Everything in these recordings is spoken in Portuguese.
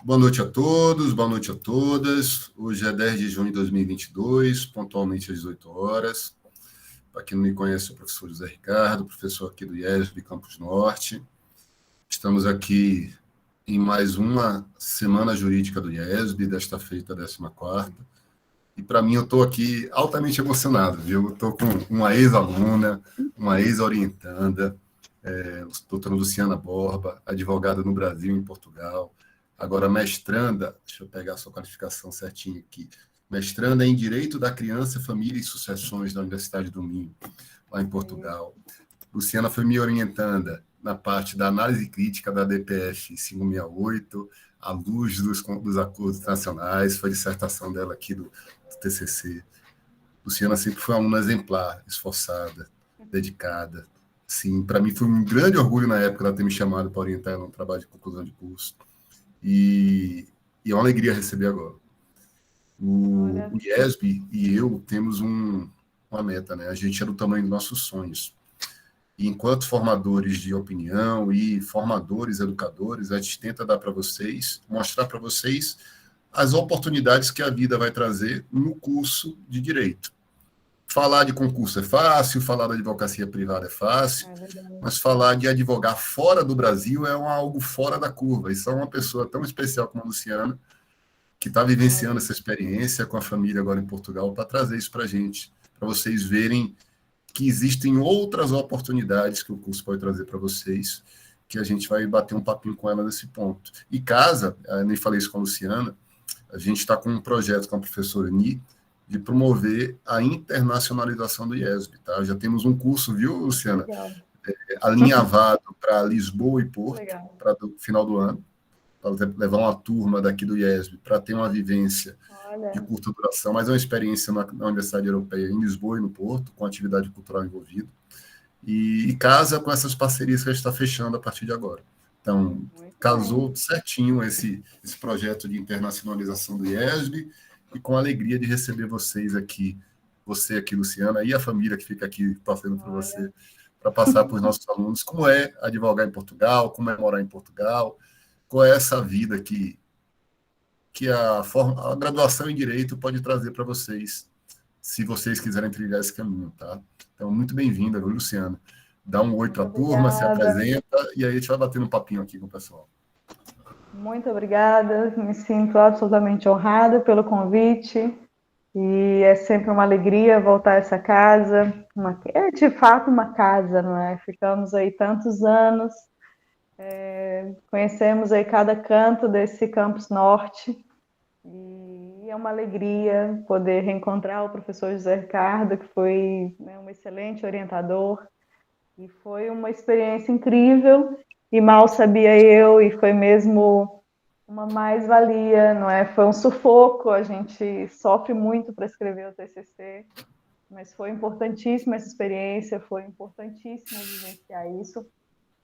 Boa noite a todos, boa noite a todas. Hoje é 10 de junho de 2022, pontualmente às 18 horas. Para quem não me conhece, eu sou o professor José Ricardo, professor aqui do IESB Campus Norte. Estamos aqui em mais uma semana jurídica do IESB, desta feita, 14ª. E para mim, eu estou aqui altamente emocionado, viu? Eu estou com uma ex-aluna, uma ex-orientanda, doutora Luciana Borba, advogada no Brasil e em Portugal, agora mestranda, deixa eu pegar a sua qualificação certinho aqui, mestranda em Direito da Criança, Família e Sucessões da Universidade do Minho, lá em Portugal. Luciana foi minha orientanda na parte da análise crítica da DPF 568, à luz dos acordos internacionais, foi a dissertação dela aqui do TCC. Luciana sempre foi uma aluna exemplar, esforçada, dedicada. Sim, para mim foi um grande orgulho na época ela ter me chamado para orientar no trabalho de conclusão de curso. E é uma alegria receber agora. O IESB e eu temos uma meta, né? A gente é do tamanho dos nossos sonhos. E enquanto formadores de opinião e formadores educadores, a gente tenta dar para vocês, mostrar para vocês as oportunidades que a vida vai trazer no curso de Direito. Falar de concurso é fácil, falar da advocacia privada é fácil, mas falar de advogar fora do Brasil é algo fora da curva. E só uma pessoa tão especial como a Luciana, que está vivenciando essa experiência com a família agora em Portugal, para trazer isso para a gente, para vocês verem que existem outras oportunidades que o curso pode trazer para vocês, que a gente vai bater um papinho com ela nesse ponto. E casa, eu nem falei isso com a Luciana, a gente está com um projeto com a professora Ni, de promover a internacionalização do IESB. Tá? Já temos um curso, viu, Luciana? Alinhavado para Lisboa e Porto, para o final do ano, para levar uma turma daqui do IESB para ter uma vivência de curta duração, mas é uma experiência na Universidade Europeia em Lisboa e no Porto, com atividade cultural envolvida, e casa com essas parcerias que a gente está fechando a partir de agora. Então, casou certinho esse projeto de internacionalização do IESB, e com a alegria de receber vocês aqui, você aqui, Luciana, e a família que fica aqui torcendo por você, para passar para os nossos alunos como é advogar em Portugal, como é morar em Portugal, qual é essa vida que a graduação em Direito pode trazer para vocês, se vocês quiserem trilhar esse caminho, tá? Então, muito bem-vinda, viu, Luciana? Dá um oi para a turma, se apresenta, e aí a gente vai batendo um papinho aqui com o pessoal. Muito obrigada, me sinto absolutamente honrada pelo convite, e é sempre uma alegria voltar a essa casa, é de fato uma casa, não é? Ficamos aí tantos anos, conhecemos aí cada canto desse Campus Norte, e é uma alegria poder reencontrar o professor José Ricardo, que foi, né, um excelente orientador, e foi uma experiência incrível, e mal sabia eu, e foi mesmo uma mais-valia, não é? Foi um sufoco, a gente sofre muito para escrever o TCC, mas foi importantíssima essa experiência, foi importantíssimo vivenciar isso,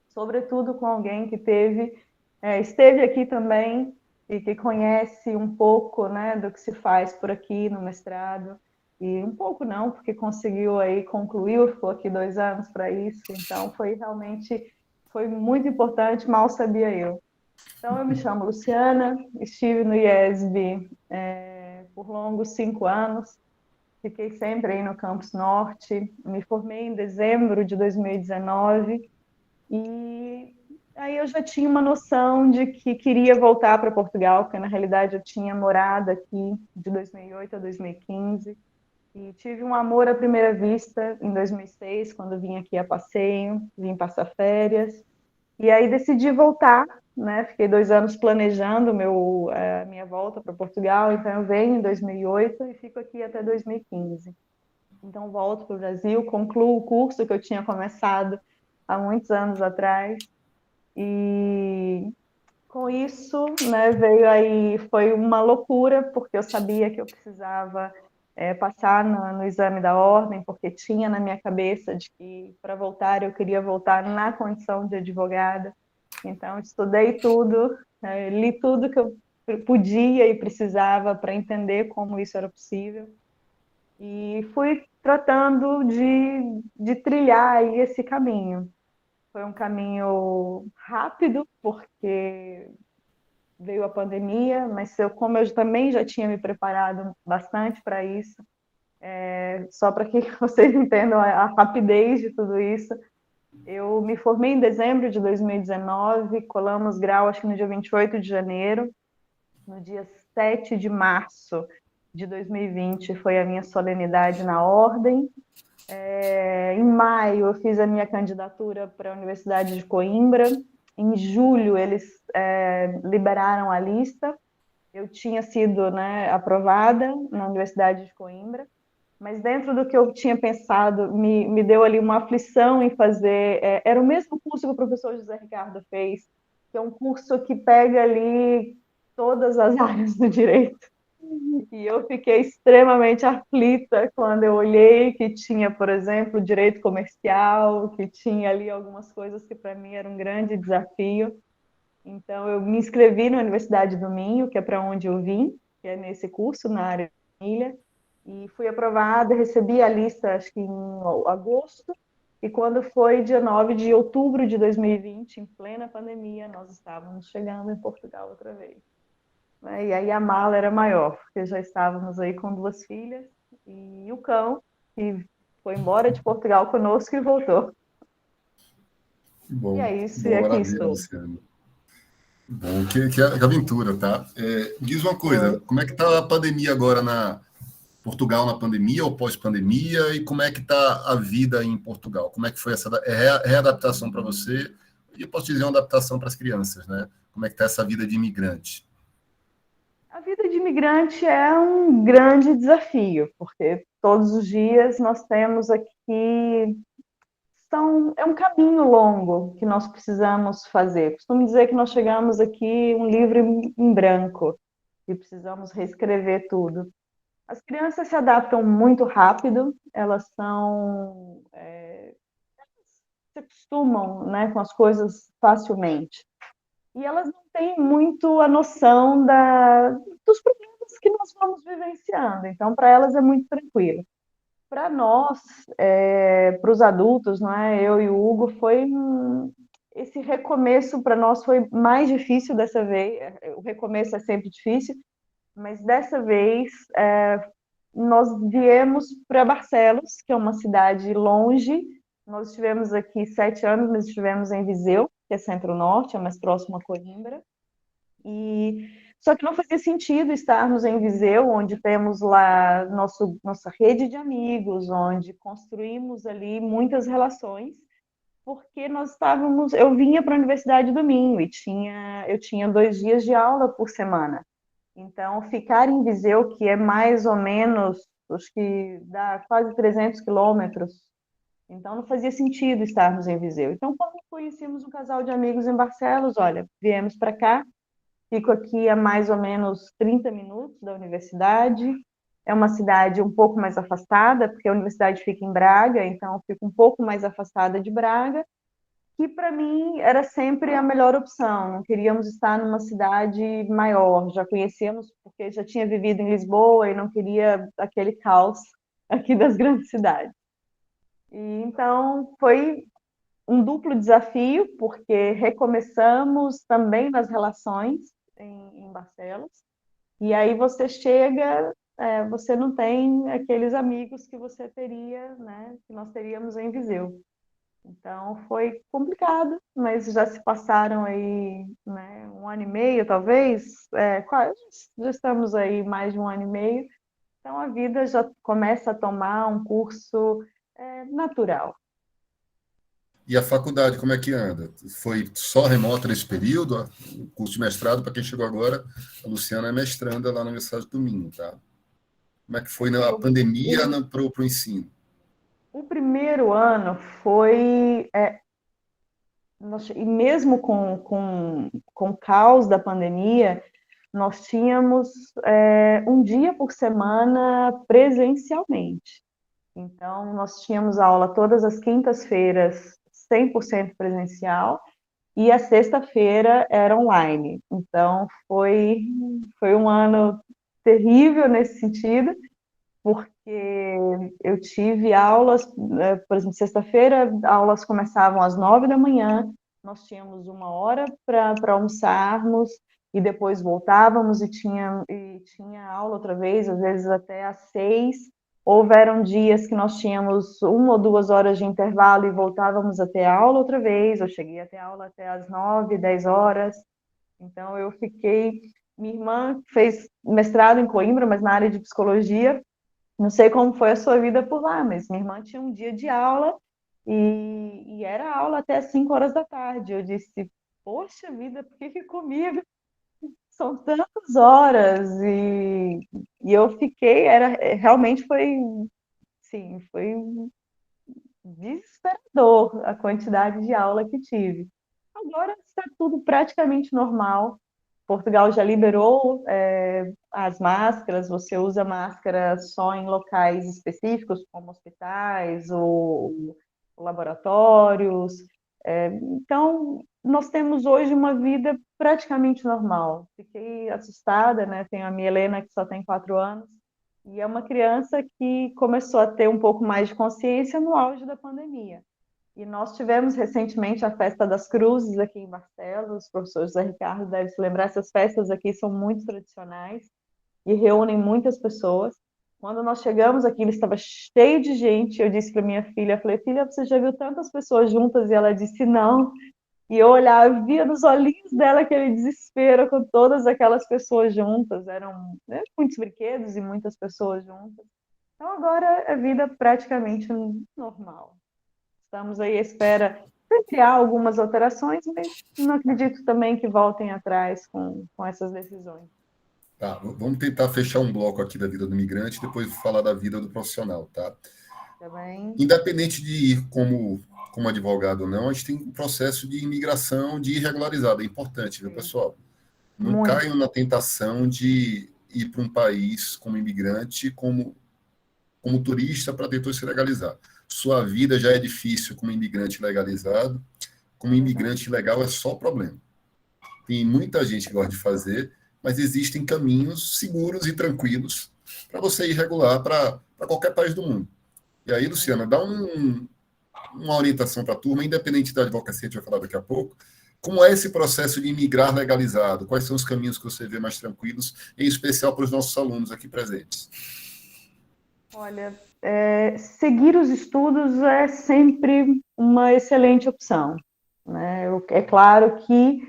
sobretudo com alguém que esteve aqui também e que conhece um pouco, né, do que se faz por aqui no mestrado, e um pouco não, porque conseguiu aí, concluiu, ficou aqui 2 anos para isso, então foi muito importante, mal sabia eu. Então, eu me chamo Luciana, estive no IESB por longos 5 anos, fiquei sempre aí no Campus Norte, me formei em dezembro de 2019, e aí eu já tinha uma noção de que queria voltar para Portugal, porque na realidade eu tinha morado aqui de 2008 a 2015, e tive um amor à primeira vista em 2006, quando vim aqui a passeio, vim passar férias, e aí decidi voltar, né? Fiquei 2 anos planejando a minha volta para Portugal, então eu venho em 2008 e fico aqui até 2015. Então volto para o Brasil, concluo o curso que eu tinha começado há muitos anos atrás, e com isso, né, veio aí, foi uma loucura, porque eu sabia que eu precisava passar no exame da ordem, porque tinha na minha cabeça de que para voltar eu queria voltar na condição de advogada. Então, estudei tudo, li tudo que eu podia e precisava para entender como isso era possível, e fui tratando de trilhar aí esse caminho. Foi um caminho rápido, porque veio a pandemia, mas como eu também já tinha me preparado bastante para isso, só para que vocês entendam a rapidez de tudo isso, eu me formei em dezembro de 2019, colamos grau, acho que no dia 28 de janeiro, no dia 7 de março de 2020 foi a minha solenidade na ordem. Em maio eu fiz a minha candidatura para a Universidade de Coimbra. Em julho eles liberaram a lista. Eu tinha sido, né, aprovada na Universidade de Coimbra, mas dentro do que eu tinha pensado, me deu ali uma aflição em fazer. Era o mesmo curso que o professor José Ricardo fez, que é um curso que pega ali todas as áreas do direito. E eu fiquei extremamente aflita quando eu olhei que tinha, por exemplo, direito comercial, que tinha ali algumas coisas que para mim era um grande desafio. Então, eu me inscrevi na Universidade do Minho, que é para onde eu vim, que é nesse curso, na área de família, e fui aprovada, recebi a lista, acho que em agosto, e quando foi dia 9 de outubro de 2020, em plena pandemia, nós estávamos chegando em Portugal outra vez. E aí a mala era maior, porque já estávamos aí com 2 filhas, e o cão, que foi embora de Portugal conosco e voltou. E é Que isso, e bom, aqui maravilha, estou. Luciano. Bom, que aventura, tá? Diz uma coisa, Foi. como é que tá a pandemia agora na Portugal na pandemia ou pós-pandemia e como é que tá a vida em Portugal? Como é que foi essa readaptação para você? E eu posso dizer uma adaptação para as crianças, né? Como é que tá essa vida de imigrante? A vida de imigrante é um grande desafio, porque todos os dias nós temos aqui é um caminho longo que nós precisamos fazer. Costumo dizer que nós chegamos aqui um livro em branco e precisamos reescrever tudo. As crianças se adaptam muito rápido, elas se acostumam, né, com as coisas facilmente. E elas não têm muito a noção dos problemas que nós vamos vivenciando. Então, para elas é muito tranquilo. Para nós, para os adultos, não é? Eu e o Hugo, esse recomeço para nós foi mais difícil dessa vez. O recomeço é sempre difícil, mas dessa vez nós viemos para Barcelos, que é uma cidade longe. Nós estivemos aqui 7 anos, nós estivemos em Viseu, que é centro-norte, é mais próximo a Coimbra. E só que não fazia sentido estarmos em Viseu, onde temos lá nossa rede de amigos, onde construímos ali muitas relações, porque eu vinha para a Universidade do Minho e eu tinha 2 dias de aula por semana. Então, ficar em Viseu, que é mais ou menos, acho que dá quase 300 quilômetros, então não fazia sentido estarmos em Viseu. Então, quando conhecemos um casal de amigos em Barcelos, olha, viemos para cá, fico aqui a mais ou menos 30 minutos da universidade. É uma cidade um pouco mais afastada, porque a universidade fica em Braga, então eu fico um pouco mais afastada de Braga, que para mim era sempre a melhor opção. Não queríamos estar numa cidade maior, já conhecíamos, porque já tinha vivido em Lisboa e não queria aquele caos aqui das grandes cidades. E então foi um duplo desafio, porque recomeçamos também nas relações em Barcelos, e aí você chega, você não tem aqueles amigos que você teria, né, que nós teríamos em Viseu. Então foi complicado, mas já se passaram aí, né, 1 ano e meio, talvez, já estamos aí mais de 1 ano e meio, então a vida já começa a tomar um curso natural. E a faculdade, como é que anda? Foi só remota nesse período? O curso de mestrado, para quem chegou agora, a Luciana é mestranda lá na Universidade do Minho, tá? Como é que foi Assim, na pandemia para o ensino? o primeiro ano foi, e mesmo com o caos da pandemia, nós tínhamos um dia por semana presencialmente. Então, nós tínhamos aula todas as quintas-feiras, 100% presencial, e a sexta-feira era online. Então, foi um ano terrível nesse sentido, porque eu tive aulas, por exemplo, sexta-feira, aulas começavam às 9 da manhã, nós tínhamos 1 hora para almoçarmos, e depois voltávamos e tinha aula outra vez, às vezes até às 6. Houveram dias que nós tínhamos 1 ou 2 horas de intervalo e voltávamos a ter aula outra vez. Eu cheguei a ter aula até às 9, 10 horas. Então, eu fiquei. Minha irmã fez mestrado em Coimbra, mas na área de psicologia. Não sei como foi a sua vida por lá, mas minha irmã tinha um dia de aula e era aula até às 5 horas da tarde. Eu disse, poxa vida, por que comigo são tantas horas? E eu fiquei, realmente foi, sim, foi desesperador a quantidade de aula que tive. Agora está tudo praticamente normal. Portugal já liberou as máscaras, você usa máscara só em locais específicos, como hospitais ou laboratórios. Então, nós temos hoje uma vida praticamente normal. Fiquei assustada, né? Tenho a minha Helena, que só tem 4 anos, e é uma criança que começou a ter um pouco mais de consciência no auge da pandemia. E nós tivemos recentemente a Festa das Cruzes aqui em Barcelos. O professor José Ricardo deve se lembrar, essas festas aqui são muito tradicionais e reúnem muitas pessoas. Quando nós chegamos aqui, ele estava cheio de gente. Eu disse para minha filha, falei, filha, você já viu tantas pessoas juntas? E ela disse, não. E eu olhava, via nos olhinhos dela aquele desespero com todas aquelas pessoas juntas. Eram, né, muitos brinquedos e muitas pessoas juntas. Então agora é vida praticamente normal. Estamos aí à espera de criar algumas alterações, mas não acredito também que voltem atrás com essas decisões. Tá, vamos tentar fechar um bloco aqui da vida do migrante, depois falar da vida do profissional, tá? Também, Independente de ir como advogado ou não, a gente tem um processo de imigração de irregularizado, é importante, viu, sim, pessoal? Não muito. caiam na tentação de ir para um país como imigrante, como turista, para depois se legalizar. Sua vida já é difícil como imigrante legalizado, como É verdade. imigrante ilegal é só problema. Tem muita gente que gosta de fazer, mas existem caminhos seguros e tranquilos para você ir regular para qualquer país do mundo. E aí, Luciana, dá uma orientação para a turma, independente da advocacia, a gente vai falar daqui a pouco, como é esse processo de imigrar legalizado? Quais são os caminhos que você vê mais tranquilos, em especial para os nossos alunos aqui presentes? Olha, seguir os estudos é sempre uma excelente opção, né? É claro que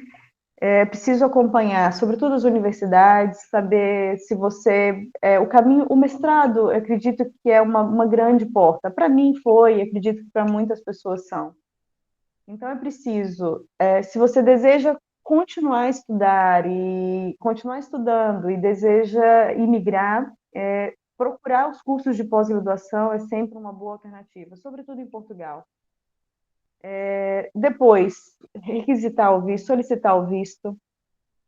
é preciso acompanhar, sobretudo as universidades, saber se você. O caminho, o mestrado, eu acredito que é uma grande porta. Para mim foi, acredito que para muitas pessoas são. Então é preciso, se você deseja continuar a estudar e continuar estudando e deseja imigrar, procurar os cursos de pós-graduação é sempre uma boa alternativa, sobretudo em Portugal. Depois, requisitar o visto, solicitar o visto.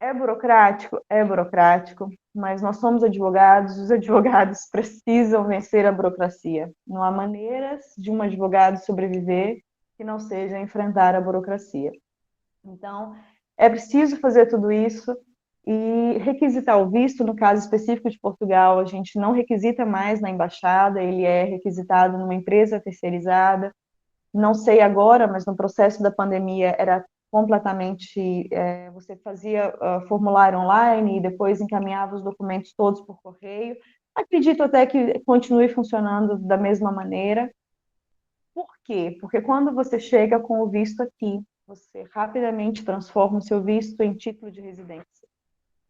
É burocrático? É burocrático, mas nós somos advogados, os advogados precisam vencer a burocracia. Não há maneiras de um advogado sobreviver que não seja enfrentar a burocracia. Então, é preciso fazer tudo isso e requisitar o visto, no caso específico de Portugal, a gente não requisita mais na embaixada, ele é requisitado numa empresa terceirizada. Não sei agora, mas no processo da pandemia era completamente, você fazia formulário online e depois encaminhava os documentos todos por correio. Acredito até que continue funcionando da mesma maneira. Por quê? Porque quando você chega com o visto aqui, você rapidamente transforma o seu visto em título de residência.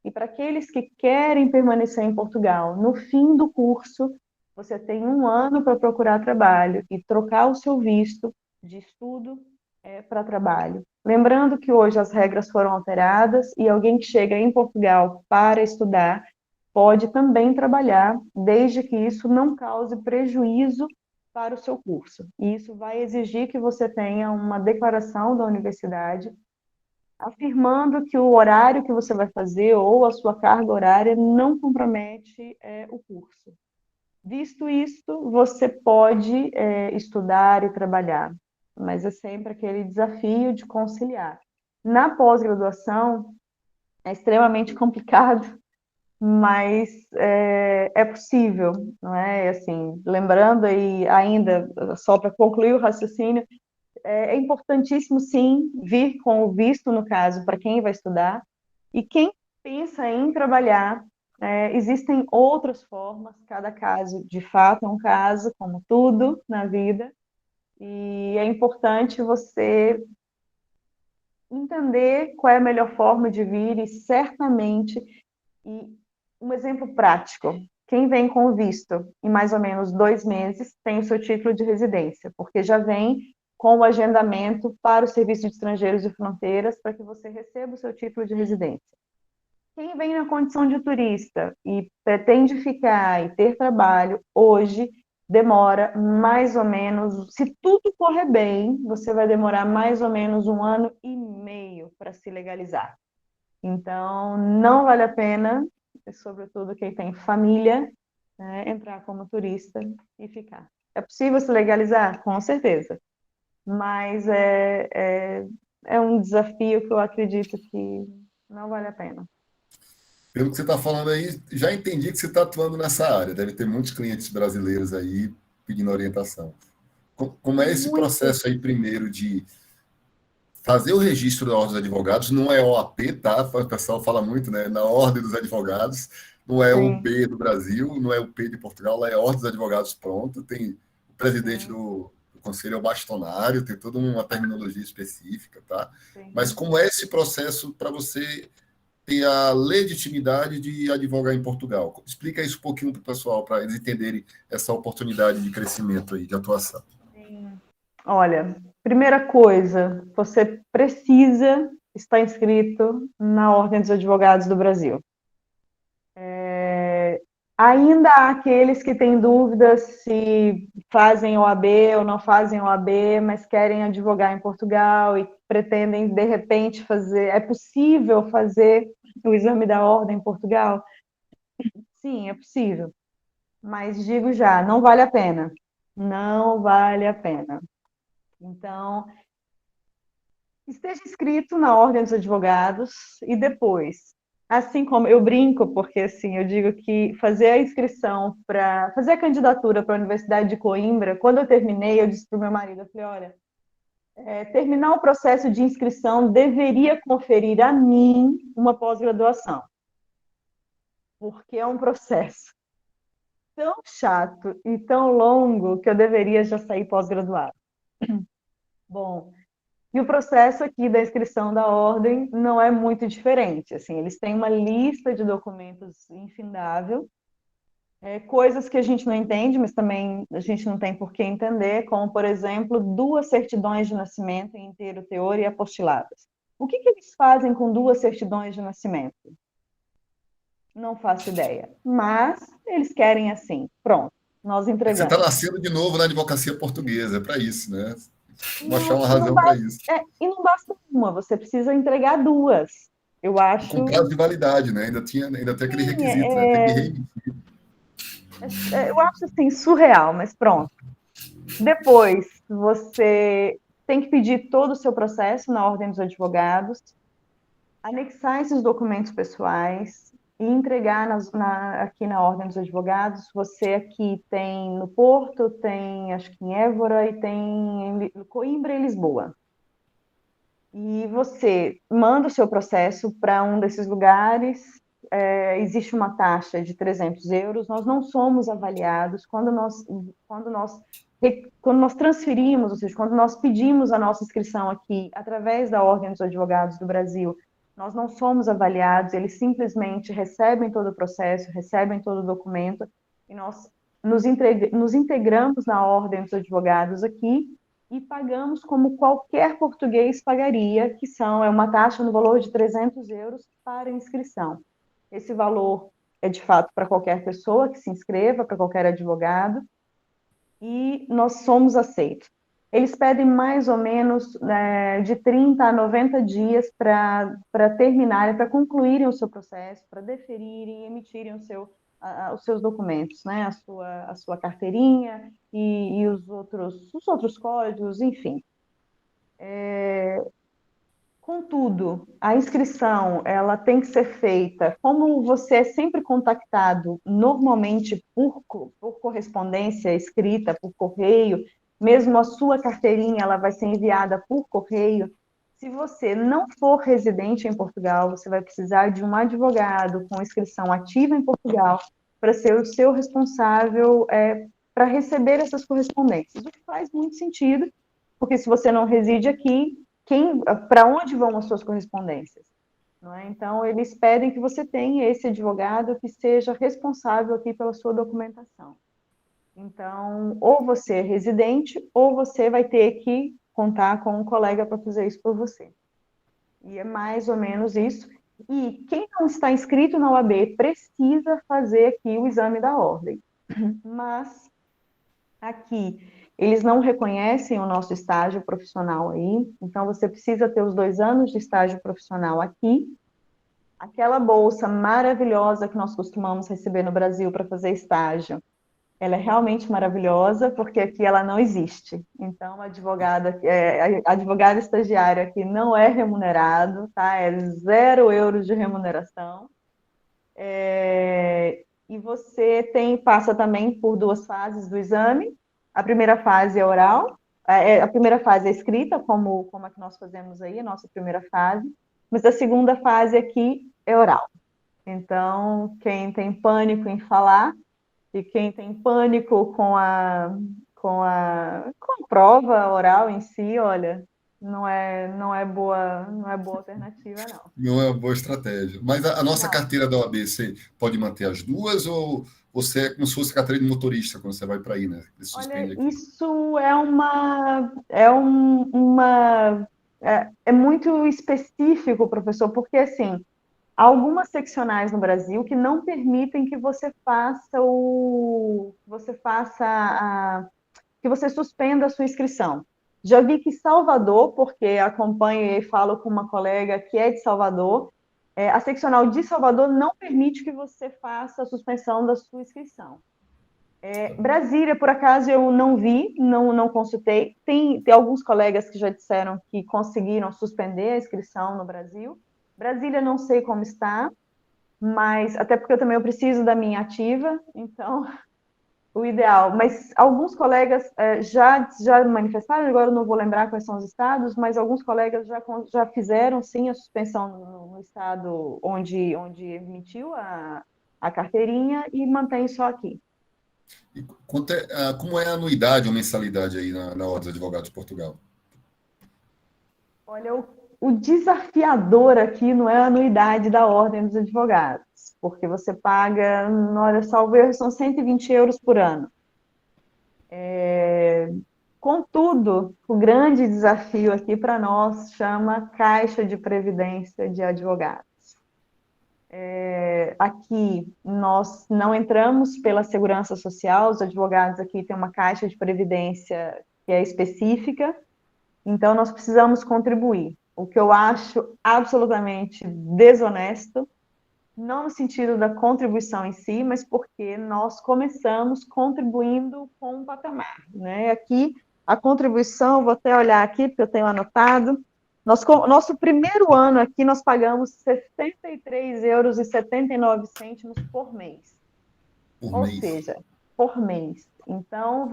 E para aqueles que querem permanecer em Portugal, no fim do curso, você tem 1 ano para procurar trabalho e trocar o seu visto de estudo para trabalho. Lembrando que hoje as regras foram alteradas e alguém que chega em Portugal para estudar pode também trabalhar, desde que isso não cause prejuízo para o seu curso. E isso vai exigir que você tenha uma declaração da universidade afirmando que o horário que você vai fazer ou a sua carga horária não compromete o curso. Visto isto, você pode estudar e trabalhar, mas é sempre aquele desafio de conciliar. Na pós-graduação, é extremamente complicado, mas é possível, não é? Assim, lembrando aí ainda, só para concluir o raciocínio, é importantíssimo, sim, vir com o visto, no caso, para quem vai estudar, e quem pensa em trabalhar, existem outras formas, cada caso de fato é um caso, como tudo na vida, e é importante você entender qual é a melhor forma de vir e certamente, e um exemplo prático, quem vem com visto em mais ou menos 2 meses tem o seu título de residência, porque já vem com o agendamento para o Serviço de Estrangeiros e Fronteiras para que você receba o seu título de residência. Quem vem na condição de turista e pretende ficar e ter trabalho, hoje demora mais ou menos, se tudo correr bem, você vai demorar mais ou menos 1 ano e meio para se legalizar. Então, não vale a pena, sobretudo quem tem família, né, entrar como turista e ficar. É possível se legalizar? Com certeza. Mas é um desafio que eu acredito que não vale a pena. Pelo que você está falando aí, já entendi que você está atuando nessa área. Deve ter muitos clientes brasileiros aí pedindo orientação. Como é esse Muito, processo aí, primeiro, de fazer o registro da Ordem dos Advogados? Não é OAP, tá? O pessoal fala muito, né? Na Ordem dos Advogados, não é o sim, P do Brasil, não é o P de Portugal, lá é a Ordem dos Advogados, pronto. Tem o presidente sim, do conselho é o bastonário, tem toda uma terminologia específica, tá? Mas sim. como é esse processo para você ter a legitimidade de advogar em Portugal? Explica isso um pouquinho para o pessoal, para eles entenderem essa oportunidade de crescimento aí, de atuação. Sim. Olha, primeira coisa, você precisa estar inscrito na Ordem dos Advogados do Brasil. Ainda há aqueles que têm dúvidas se fazem OAB ou não fazem OAB, mas querem advogar em Portugal e pretendem, de repente, fazer. É possível fazer o exame da ordem em Portugal? Sim, é possível. Mas digo já, não vale a pena. Não vale a pena. Então, esteja inscrito na Ordem dos Advogados e depois, assim como eu brinco, porque assim, eu digo que fazer a inscrição para fazer a candidatura para a Universidade de Coimbra, quando eu terminei, eu disse para o meu marido, eu falei, olha, terminar o processo de inscrição deveria conferir a mim uma pós-graduação, porque é um processo tão chato e tão longo que eu deveria já sair pós-graduado. Bom, e o processo aqui da inscrição da ordem não é muito diferente. Assim, eles têm uma lista de documentos infindável, coisas que a gente não entende, mas também a gente não tem por que entender, como, por exemplo, 2 certidões de nascimento em inteiro teor e apostiladas. O que eles fazem com 2 certidões de nascimento? Não faço ideia. Mas eles querem assim. Pronto, nós Você está entregamos. nascendo de novo na advocacia portuguesa, é para isso, né? Vamos achar Não, uma razão para isso. e não basta uma, você precisa entregar 2. Eu E com prazo acho, de validade, né? Ainda tem aquele sim, requisito, né? Tem que reemitir. eu acho assim, surreal, mas pronto. Depois, você tem que pedir todo o seu processo na Ordem dos Advogados, anexar esses documentos pessoais e entregar aqui na Ordem dos Advogados. Você aqui tem no Porto, tem acho que em Évora e tem em Coimbra e Lisboa. E você manda o seu processo para um desses lugares, existe uma taxa de 300 euros, nós não somos avaliados quando nós, quando nós transferimos, ou seja, quando nós pedimos a nossa inscrição aqui através da Ordem dos Advogados do Brasil, nós não somos avaliados, eles simplesmente recebem todo o processo, recebem todo o documento, e nós nos integramos na Ordem dos Advogados aqui, e pagamos como qualquer português pagaria, que é uma taxa no valor de 300 euros para inscrição. Esse valor é de fato para qualquer pessoa que se inscreva, para qualquer advogado, e nós somos aceitos. Eles pedem mais ou menos de 30 a 90 dias para terminarem, para concluírem o seu processo, para deferirem e emitirem os seus documentos, né? A sua carteirinha e os outros códigos, enfim. Contudo, a inscrição ela tem que ser feita, como você é sempre contactado normalmente por correspondência escrita, por correio, mesmo a sua carteirinha ela vai ser enviada por correio. Se você não for residente em Portugal, você vai precisar de um advogado com inscrição ativa em Portugal para ser o seu responsável para receber essas correspondências. O que faz muito sentido, porque se você não reside aqui, para onde vão as suas correspondências? Não é? Então, eles pedem que você tenha esse advogado que seja responsável aqui pela sua documentação. Então, ou você é residente, ou você vai ter que contar com um colega para fazer isso por você. E é mais ou menos isso. E quem não está inscrito na OAB precisa fazer aqui o exame da ordem. Mas aqui eles não reconhecem o nosso estágio profissional aí, então você precisa ter os 2 anos de estágio profissional aqui. Aquela bolsa maravilhosa que nós costumamos receber no Brasil para fazer estágio, ela é realmente maravilhosa, porque aqui ela não existe. Então, advogado estagiário aqui não é remunerado, tá? É 0 euros de remuneração. E você passa também por 2 fases do exame. A primeira fase é oral, a primeira fase é escrita, como a que nós fazemos aí, a nossa primeira fase, mas a segunda fase aqui é oral. Então, quem tem pânico em falar, e quem tem pânico com a prova oral em si, olha, não é boa alternativa, não. Não é uma boa estratégia. Mas a nossa Não. carteira da OAB, você pode manter as duas ou você é como se fosse carteira de motorista quando você vai para aí, né? Ele Olha, suspende aqui. isso é muito específico, professor, porque assim, há algumas seccionais no Brasil que não permitem que que você suspenda a sua inscrição. Já vi que Salvador, porque acompanho e falo com uma colega que é de Salvador, a seccional de Salvador não permite que você faça a suspensão da sua inscrição. Brasília, por acaso, eu não vi, não consultei. Tem alguns colegas que já disseram que conseguiram suspender a inscrição no Brasil. Brasília, não sei como está, mas até porque eu preciso da minha ativa, então o ideal. Mas alguns colegas já manifestaram, agora eu não vou lembrar quais são os estados, mas alguns colegas já fizeram sim a suspensão no estado onde emitiu a carteirinha e mantém só aqui. E como é a anuidade ou mensalidade aí na Ordem dos Advogados de Portugal? Olha, o desafiador aqui não é a anuidade da Ordem dos Advogados, porque você paga, olha, salvo erro, são 120 euros por ano. Contudo, o grande desafio aqui para nós chama Caixa de Previdência de Advogados. Aqui nós não entramos pela segurança social, os advogados aqui têm uma caixa de previdência que é específica, então nós precisamos contribuir. O que eu acho absolutamente desonesto, não no sentido da contribuição em si, mas porque nós começamos contribuindo com um patamar, né? Aqui, a contribuição, vou até olhar aqui, porque eu tenho anotado, nosso primeiro ano aqui, nós pagamos 63,79 euros por mês. Por Ou mês? seja, por mês. Então,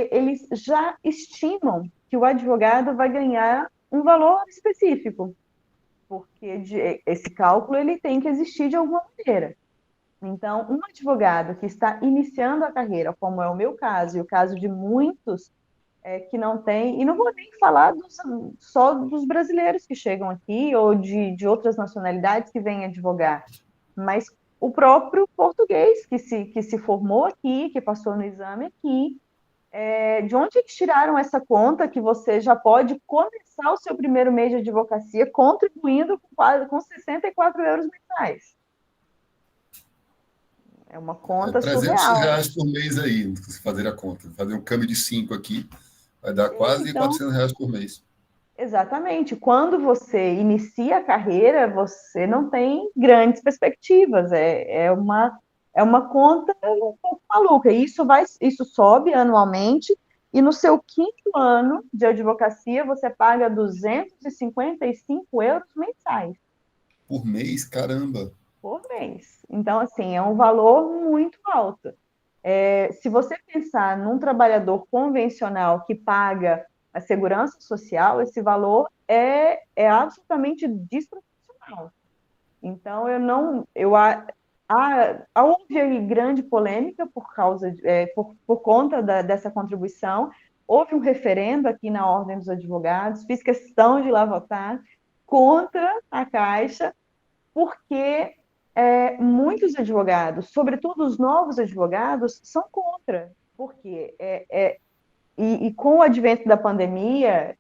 eles já estimam que o advogado vai ganhar um valor específico, porque esse cálculo ele tem que existir de alguma maneira. Então, um advogado que está iniciando a carreira, como é o meu caso e o caso de muitos que não tem, e não vou nem falar só dos brasileiros que chegam aqui ou de outras nacionalidades que vêm advogar, mas o próprio português que se formou aqui, que passou no exame aqui, de onde eles tiraram essa conta que você já pode começar o seu primeiro mês de advocacia contribuindo com 64 euros mensais? É uma É conta 300 surreal. reais por mês aí, se fazer a conta. Fazer um câmbio de 5 aqui, vai dar quase Então, 400 reais por mês. exatamente. Quando você inicia a carreira, você não tem grandes perspectivas. É uma conta um pouco maluca. Isso sobe anualmente, e no seu quinto ano de advocacia, você paga 255 euros mensais Por mês, caramba. por mês. Então, assim, é um valor muito alto. Se você pensar num trabalhador convencional que paga a segurança social, esse valor é absolutamente desproporcional. Então, houve aí grande polêmica por conta dessa contribuição. Houve um referendo aqui na Ordem dos Advogados, fiz questão de ir lá votar contra a Caixa, porque muitos advogados, sobretudo os novos advogados, são contra, porque e com o advento da pandemia,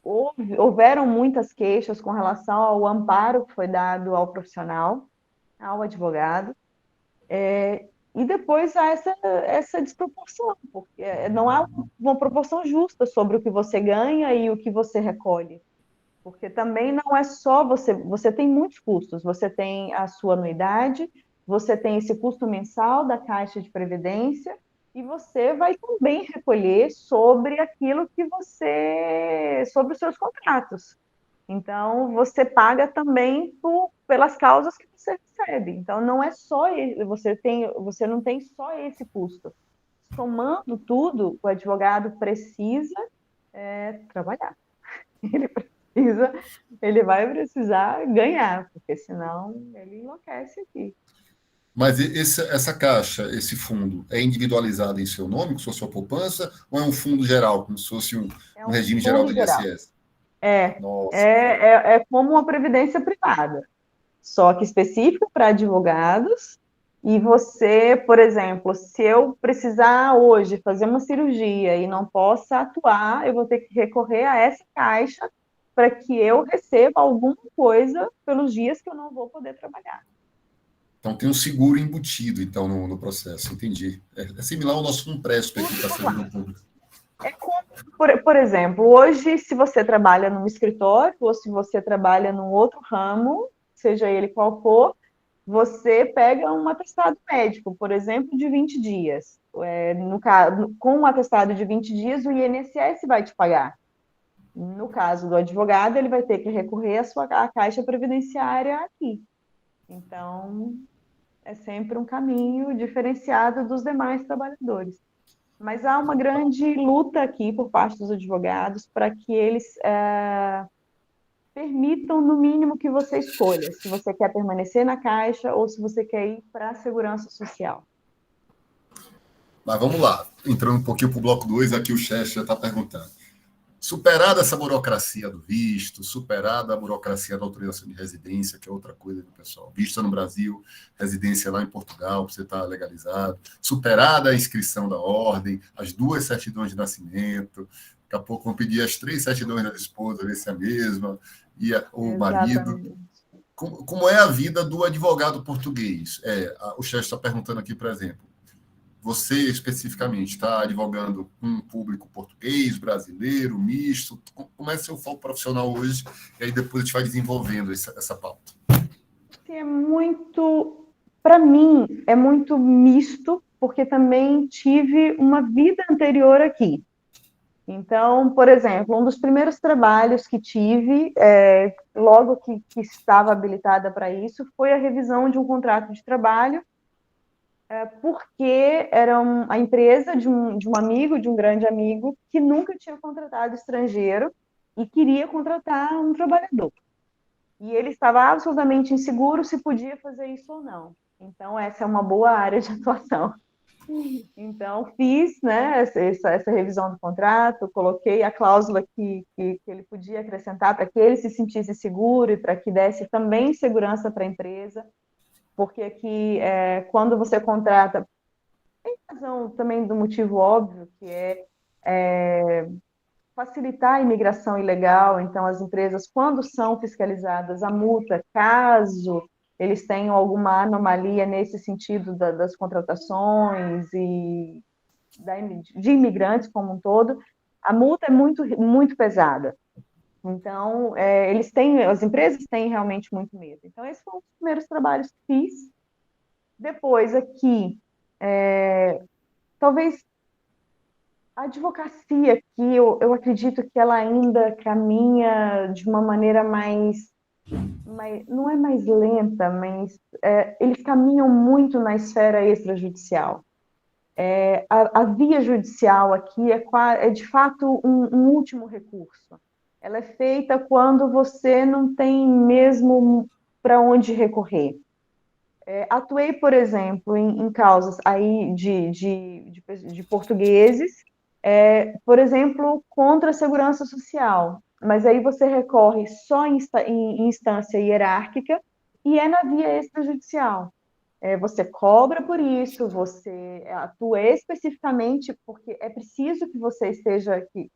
houveram muitas queixas com relação ao amparo que foi dado ao profissional, ao advogado, e depois há essa desproporção, porque não há uma proporção justa sobre o que você ganha e o que você recolhe. Porque também não é só você tem muitos custos, você tem a sua anuidade, você tem esse custo mensal da Caixa de Previdência, e você vai também recolher sobre aquilo sobre os seus contratos. Então, você paga também pelas causas que você recebe. Então, não é só você não tem só esse custo. Somando tudo, o advogado precisa trabalhar. Ele vai precisar ganhar, porque senão ele enlouquece aqui. Mas essa caixa, esse fundo, é individualizado em seu nome, com sua poupança, ou é um fundo geral, como se fosse um regime geral do INSS? É como uma previdência privada, só que específica para advogados. E você, por exemplo, se eu precisar hoje fazer uma cirurgia e não possa atuar, eu vou ter que recorrer a essa caixa para que eu receba alguma coisa pelos dias que eu não vou poder trabalhar. Então tem um seguro embutido, então, no processo, entendi. É similar ao nosso Funpresp aqui para servidor público. Por exemplo, hoje, se você trabalha num escritório ou se você trabalha num outro ramo, seja ele qual for, você pega um atestado médico, por exemplo, de 20 dias. Com um atestado de 20 dias, o INSS vai te pagar. No caso do advogado, ele vai ter que recorrer à Caixa Previdenciária aqui. Então, é sempre um caminho diferenciado dos demais trabalhadores. Mas há uma grande luta aqui por parte dos advogados para que eles permitam, no mínimo, que você escolha se você quer permanecer na Caixa ou se você quer ir para a Segurança Social. Mas vamos lá, entrando um pouquinho para o bloco 2, aqui o chefe já está perguntando. Superada essa burocracia do visto, superada a burocracia da autorização de residência, que é outra coisa, pessoal. Visto no Brasil, residência lá em Portugal, para você estar legalizado. Superada a inscrição da ordem, as 2 certidões de nascimento. Daqui a pouco vão pedir as 3 certidões da esposa, ver se é a mesma, e o marido. Como é a vida do advogado português? O chefe está perguntando aqui, por exemplo, você especificamente está advogando com um público português, brasileiro, misto? Como é seu foco profissional hoje? E aí depois a gente vai desenvolvendo essa pauta. Para mim, é muito misto, porque também tive uma vida anterior aqui. Então, por exemplo, um dos primeiros trabalhos que tive, logo que estava habilitada para isso, foi a revisão de um contrato de trabalho, porque era a empresa de um amigo, de um grande amigo, que nunca tinha contratado estrangeiro e queria contratar um trabalhador. E ele estava absolutamente inseguro se podia fazer isso ou não. Então, essa é uma boa área de atuação. Então, fiz, né, essa revisão do contrato, coloquei a cláusula que ele podia acrescentar para que ele se sentisse seguro e para que desse também segurança para a empresa. Porque aqui, quando você contrata, tem razão também do motivo óbvio, que é facilitar a imigração ilegal. Então, as empresas, quando são fiscalizadas, a multa, caso eles tenham alguma anomalia nesse sentido das contratações e de imigrantes como um todo, a multa é muito, muito pesada. Então, as empresas têm realmente muito medo. Então, esses foram os primeiros trabalhos que fiz. Depois, aqui, talvez a advocacia aqui, eu acredito que ela ainda caminha de uma maneira não é mais lenta, mas eles caminham muito na esfera extrajudicial. A via judicial aqui é de fato um último recurso. Ela é feita quando você não tem mesmo para onde recorrer. Atuei, por exemplo, em causas aí de portugueses, por exemplo, contra a segurança social, mas aí você recorre só em instância hierárquica e é na via extrajudicial. Você cobra por isso, você atua especificamente porque é preciso que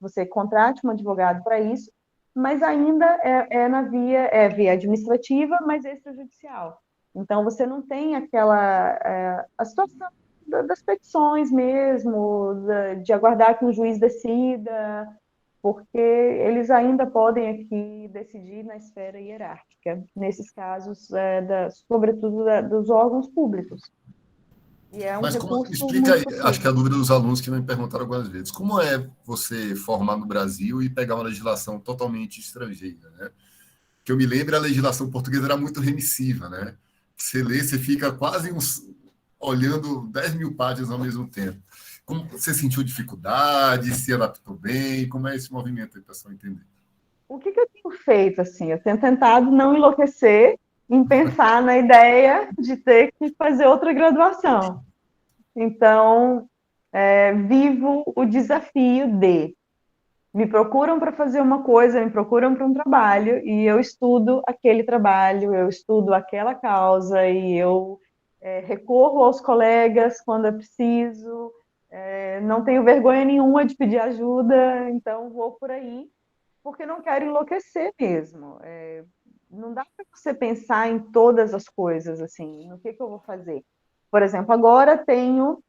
você contrate um advogado para isso, mas ainda é na via administrativa, mas extrajudicial. Então você não tem a situação das petições mesmo, de aguardar que o juiz decida, porque eles ainda podem aqui decidir na esfera hierárquica, nesses casos, sobretudo dos órgãos públicos. E é um Mas como, recurso explica muito aí, acho que é possível. a dúvida dos alunos que me perguntaram algumas vezes, como é você formar no Brasil e pegar uma legislação totalmente estrangeira, né? Que eu me lembro, a legislação portuguesa era muito remissiva, né? Você lê, você fica quase olhando 10 mil páginas ao mesmo tempo. Como você sentiu dificuldade, se adaptou bem? Como é esse movimento aí, para pessoal entender? O que eu tenho feito, assim? Eu tenho tentado não enlouquecer em pensar na ideia de ter que fazer outra graduação. Então, vivo o desafio de me procuram para fazer uma coisa, me procuram para um trabalho, e eu estudo aquele trabalho, eu estudo aquela causa, e eu recorro aos colegas quando é preciso, não tenho vergonha nenhuma de pedir ajuda, então vou por aí, porque não quero enlouquecer mesmo. Não dá para você pensar em todas as coisas, assim, no que eu vou fazer. Por exemplo, agora tenho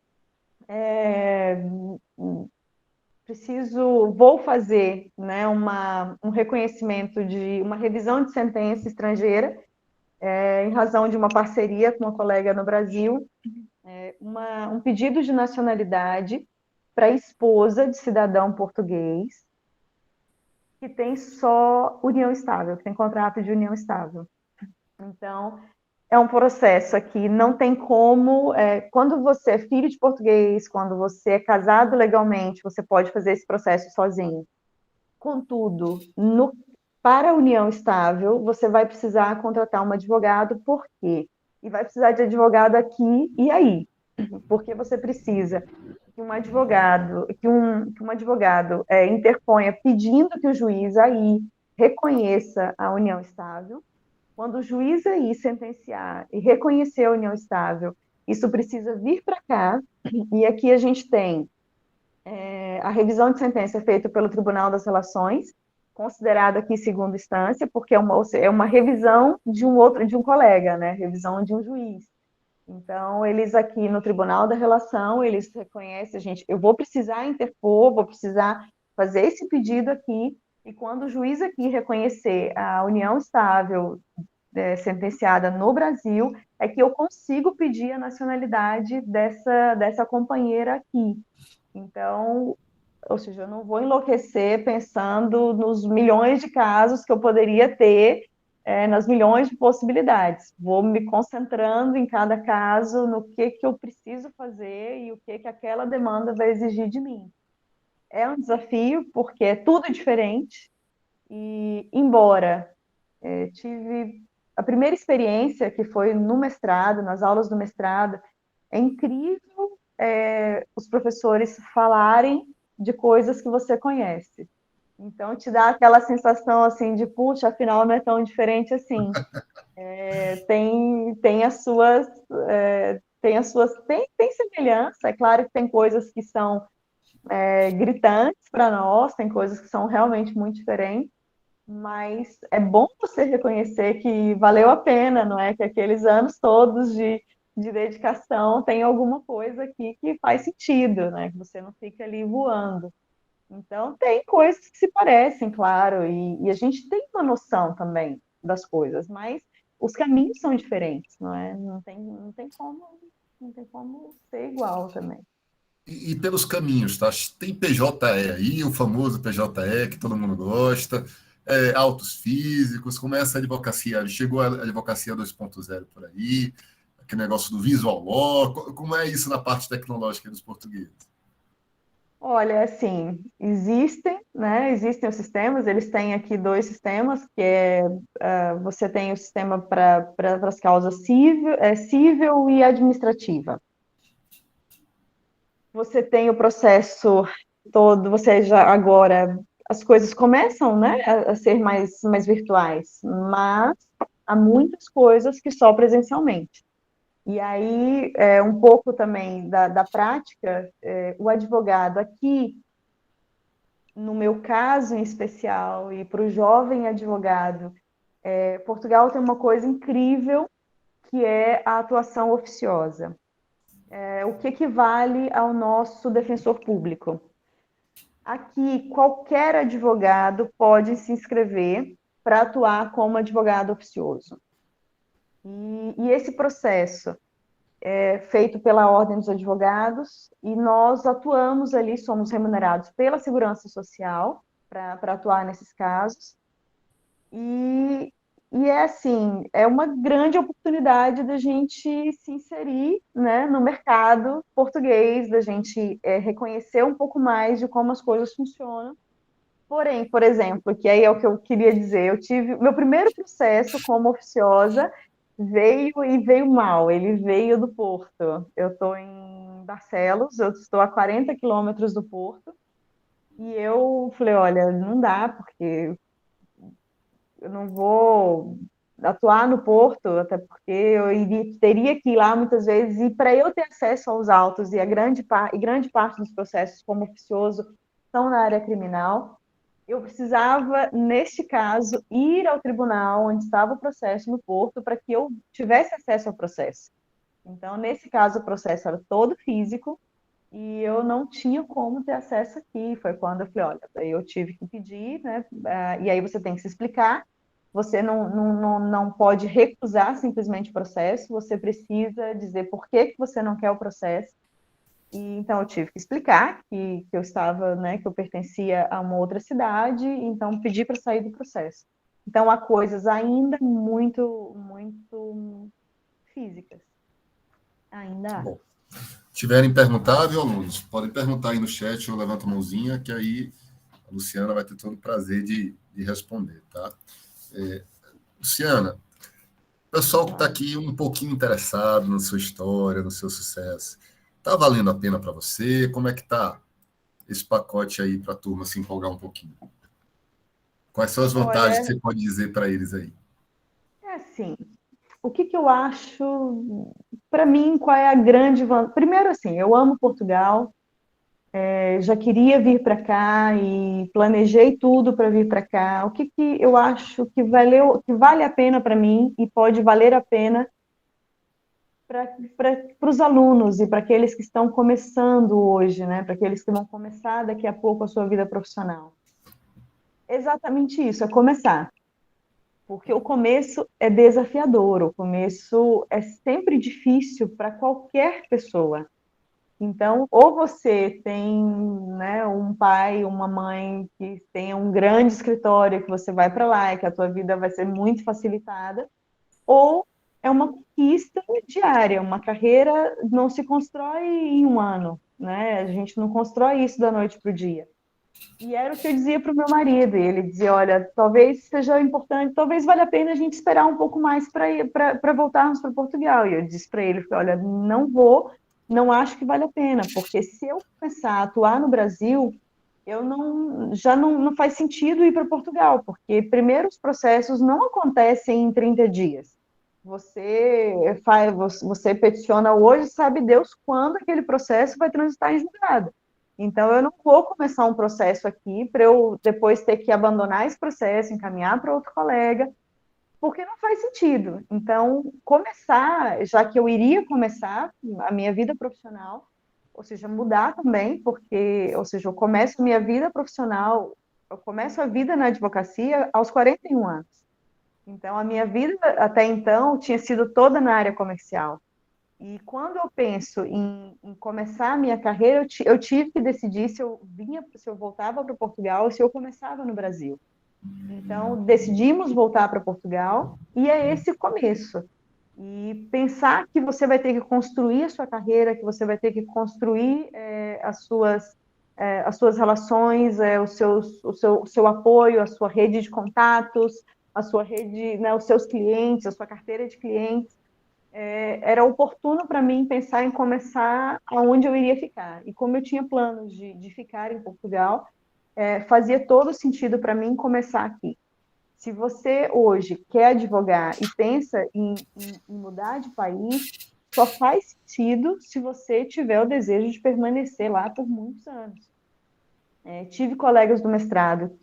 vou fazer, né, um reconhecimento de uma revisão de sentença estrangeira, em razão de uma parceria com uma colega no Brasil, um pedido de nacionalidade para a esposa de cidadão português que tem só união estável, que tem contrato de união estável. Então, é um processo aqui, não tem como. Quando você é filho de português, quando você é casado legalmente, você pode fazer esse processo sozinho. Contudo, para a união estável, você vai precisar contratar um advogado, por quê? E vai precisar de advogado aqui e aí, porque você precisa que um advogado interponha pedindo que o juiz aí reconheça a união estável. Quando o juiz aí sentenciar e reconhecer a união estável, isso precisa vir para cá, e aqui a gente tem a revisão de sentença feita pelo Tribunal das Relações, considerada aqui segunda instância, porque é uma revisão de um colega, né? Revisão de um juiz. Então, eles aqui no Tribunal da Relação, eles reconhecem, eu vou precisar interpor, vou precisar fazer esse pedido aqui, e quando o juiz aqui reconhecer a união estável sentenciada no Brasil, é que eu consigo pedir a nacionalidade dessa companheira aqui. Então, ou seja, eu não vou enlouquecer pensando nos milhões de casos que eu poderia ter, nas milhões de possibilidades. Vou me concentrando em cada caso, no que eu preciso fazer e o que aquela demanda vai exigir de mim. É um desafio, porque é tudo diferente, e embora tive a primeira experiência, que foi no mestrado, nas aulas do mestrado, é incrível os professores falarem de coisas que você conhece. Então, te dá aquela sensação assim de, puxa, afinal não é tão diferente assim. Tem as suas, tem semelhança, é claro que tem coisas que são gritantes para nós, tem coisas que são realmente muito diferentes, mas é bom você reconhecer que valeu a pena, não é? Que aqueles anos todos de dedicação tem alguma coisa aqui que faz sentido, né? Que você não fica ali voando. Então, tem coisas que se parecem, claro, e a gente tem uma noção também das coisas, mas os caminhos são diferentes, não é? Não tem como ser igual também. E pelos caminhos, tá? Tem PJE aí, o famoso PJE que todo mundo gosta, autos físicos, começa a advocacia, chegou a advocacia 2.0 por aí, aquele negócio do visual law? Como é isso na parte tecnológica dos portugueses? Olha, assim, existem, né? Existem os sistemas, eles têm aqui dois sistemas, que é, você tem o sistema para as causas civil e administrativa. Você tem o processo todo, você já agora, as coisas começam, né, a ser mais virtuais, mas há muitas coisas que só presencialmente. E aí, um pouco também da prática, o advogado aqui, no meu caso em especial, e para o jovem advogado, Portugal tem uma coisa incrível, que é a atuação oficiosa. O que equivale ao nosso defensor público. Aqui, qualquer advogado pode se inscrever para atuar como advogado oficioso. E esse processo é feito pela Ordem dos Advogados e nós atuamos ali, somos remunerados pela Segurança Social para atuar nesses casos. E, e é assim, é uma grande oportunidade da gente se inserir, né, no mercado português, da gente reconhecer um pouco mais de como as coisas funcionam. Porém, por exemplo, que aí é o que eu queria dizer, eu tive meu primeiro processo como oficiosa veio mal, ele veio do Porto. Eu estou em Barcelos, eu estou a 40 quilômetros do Porto, e eu falei, olha, não dá, porque eu não vou atuar no Porto, até porque teria que ir lá muitas vezes, e para eu ter acesso aos autos, e grande parte dos processos como oficioso são na área criminal, eu precisava, neste caso, ir ao tribunal onde estava o processo no Porto para que eu tivesse acesso ao processo. Então, nesse caso, o processo era todo físico e eu não tinha como ter acesso aqui. Foi quando eu falei, olha, eu tive que pedir, né? E aí você tem que se explicar. Você não pode recusar simplesmente o processo, você precisa dizer por que você não quer o processo. E, então eu tive que explicar que eu estava, né, que eu pertencia a uma outra cidade, então pedi para sair do processo. Então há coisas ainda muito físicas. Ainda há. Bom, tiverem perguntado, alunos, podem perguntar aí no chat ou levanta a mãozinha, que aí a Luciana vai ter todo o prazer de responder, tá? Luciana, o pessoal que está aqui um pouquinho interessado na sua história, no seu sucesso, está valendo a pena para você? Como é que está esse pacote aí para a turma se empolgar um pouquinho? Quais são as vantagens que Olha, você pode dizer para eles aí? é assim, o que eu acho, para mim, qual é a grande vantagem? Primeiro, assim, eu amo Portugal, já queria vir para cá e planejei tudo para vir para cá. O que eu acho que vale a pena para mim e pode valer a pena para os alunos e para aqueles que estão começando hoje, né? Para aqueles que vão começar daqui a pouco a sua vida profissional. Exatamente isso, é começar. Porque o começo é desafiador, o começo é sempre difícil para qualquer pessoa. Então, ou você tem, né, um pai, uma mãe que tenha um grande escritório, que você vai para lá e que a tua vida vai ser muito facilitada, ou é uma conquista diária, uma carreira não se constrói em um ano, né? A gente não constrói isso da noite para o dia. E era o que eu dizia para o meu marido, e ele dizia, olha, talvez seja importante, talvez valha a pena a gente esperar um pouco mais para voltarmos para Portugal. E eu disse para ele, olha, não vou, não acho que vale a pena, porque se eu começar a atuar no Brasil, já não faz sentido ir para Portugal, porque primeiro os processos não acontecem em 30 dias. Você peticiona hoje, sabe Deus quando aquele processo vai transitar em julgado. Então, eu não vou começar um processo aqui para eu depois ter que abandonar esse processo, encaminhar para outro colega, porque não faz sentido. Então, começar, já que eu iria começar a minha vida profissional, ou seja, mudar também, porque, ou seja, eu começo a minha vida profissional, eu começo a vida na advocacia aos 41 anos. Então, a minha vida até então tinha sido toda na área comercial. E quando eu penso em começar a minha carreira, eu tive que decidir se eu voltava para Portugal ou se eu começava no Brasil. Então, decidimos voltar para Portugal e é esse o começo. E pensar que você vai ter que construir a sua carreira, que você vai ter que construir as suas relações, o seu apoio, a sua rede de contatos, a sua rede, né, os seus clientes, a sua carteira de clientes, era oportuno para mim pensar em começar aonde eu iria ficar. E como eu tinha planos de ficar em Portugal, fazia todo sentido para mim começar aqui. Se você hoje quer advogar e pensa em mudar de país, só faz sentido se você tiver o desejo de permanecer lá por muitos anos. Tive colegas do mestrado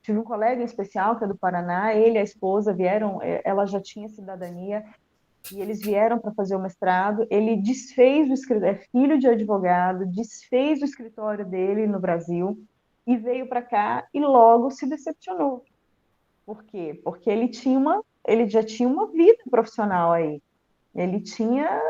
tive um colega em especial que é do Paraná, ele e a esposa vieram, ela já tinha cidadania e eles vieram para fazer o mestrado. Ele desfez o escritório, é filho de advogado, desfez o escritório dele no Brasil e veio para cá e logo se decepcionou. Por quê? Porque ele já tinha uma vida profissional aí. Ele tinha,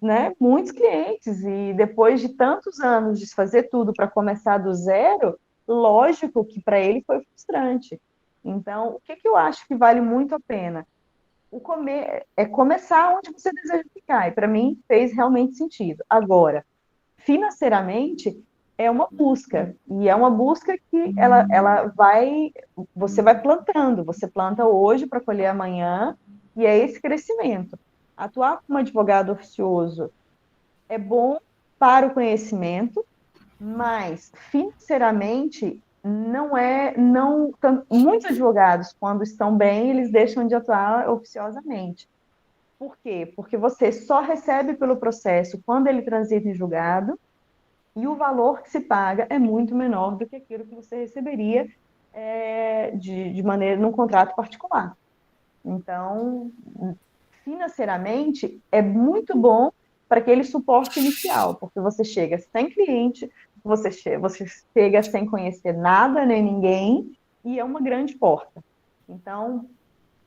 né, muitos clientes e depois de tantos anos de fazer tudo para começar do zero, lógico que para ele foi frustrante. Então, o que que eu acho que vale muito a pena? Começar onde você deseja ficar. E para mim fez realmente sentido. Agora, financeiramente, é uma busca. E é uma busca que você vai plantando. Você planta hoje para colher amanhã, e é esse crescimento. Atuar como advogado oficioso é bom para o conhecimento, mas financeiramente muitos advogados, quando estão bem, eles deixam de atuar oficiosamente. Por quê? Porque você só recebe pelo processo quando ele transita em julgado, e o valor que se paga é muito menor do que aquilo que você receberia de maneira num contrato particular. Então, financeiramente, é muito bom para aquele suporte inicial, porque você chega sem cliente, você chega sem conhecer nada nem ninguém, e é uma grande porta. Então,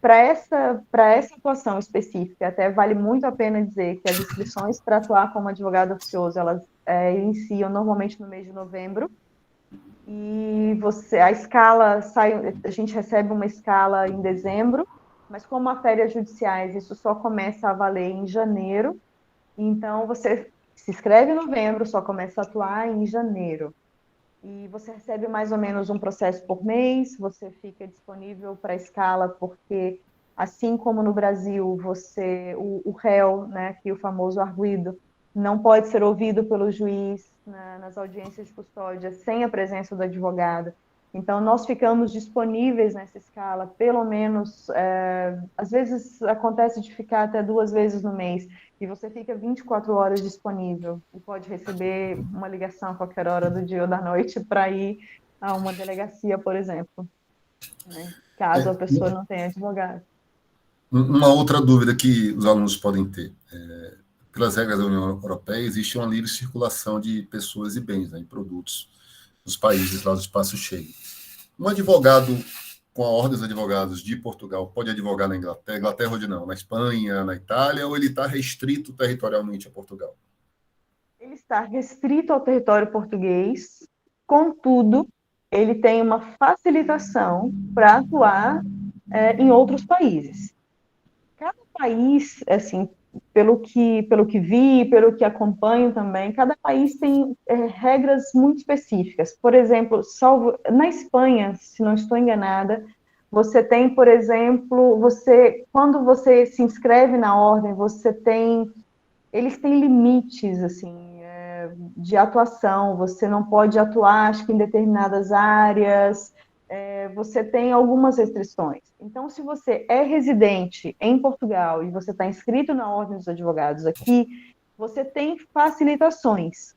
para essa atuação específica, até vale muito a pena dizer que as inscrições para atuar como advogado oficioso, elas iniciam normalmente no mês de novembro, e a escala sai, a gente recebe uma escala em dezembro, mas como há férias judiciais, isso só começa a valer em janeiro, então você se inscreve em novembro, só começa a atuar em janeiro. E você recebe mais ou menos um processo por mês, você fica disponível para a escala, porque assim como no Brasil, o réu, né, que é o famoso arguido, não pode ser ouvido pelo juiz nas audiências de custódia sem a presença do advogado. Então, nós ficamos disponíveis nessa escala, pelo menos, às vezes acontece de ficar até 2 vezes no mês, e você fica 24 horas disponível e pode receber uma ligação a qualquer hora do dia ou da noite para ir a uma delegacia, por exemplo, né? Caso a pessoa não tenha advogado. Uma outra dúvida que os alunos podem ter. Pelas regras da União Europeia, existe uma livre circulação de pessoas e bens, né, e produtos nos países lá do espaço Schengen. Um advogado com a Ordem dos Advogados de Portugal pode advogar na Inglaterra ou não, na Espanha, na Itália, ou ele está restrito territorialmente a Portugal? Ele está restrito ao território português, contudo, ele tem uma facilitação para atuar em outros países. Cada país, assim, pelo que vi, pelo que acompanho também, cada país tem regras muito específicas. Por exemplo, na Espanha, se não estou enganada, você tem, por exemplo, quando você se inscreve na ordem, eles têm limites, assim, de atuação. Você não pode atuar, acho que em determinadas áreas. Você tem algumas restrições. Então, se você é residente em Portugal e você está inscrito na Ordem dos Advogados aqui, você tem facilitações.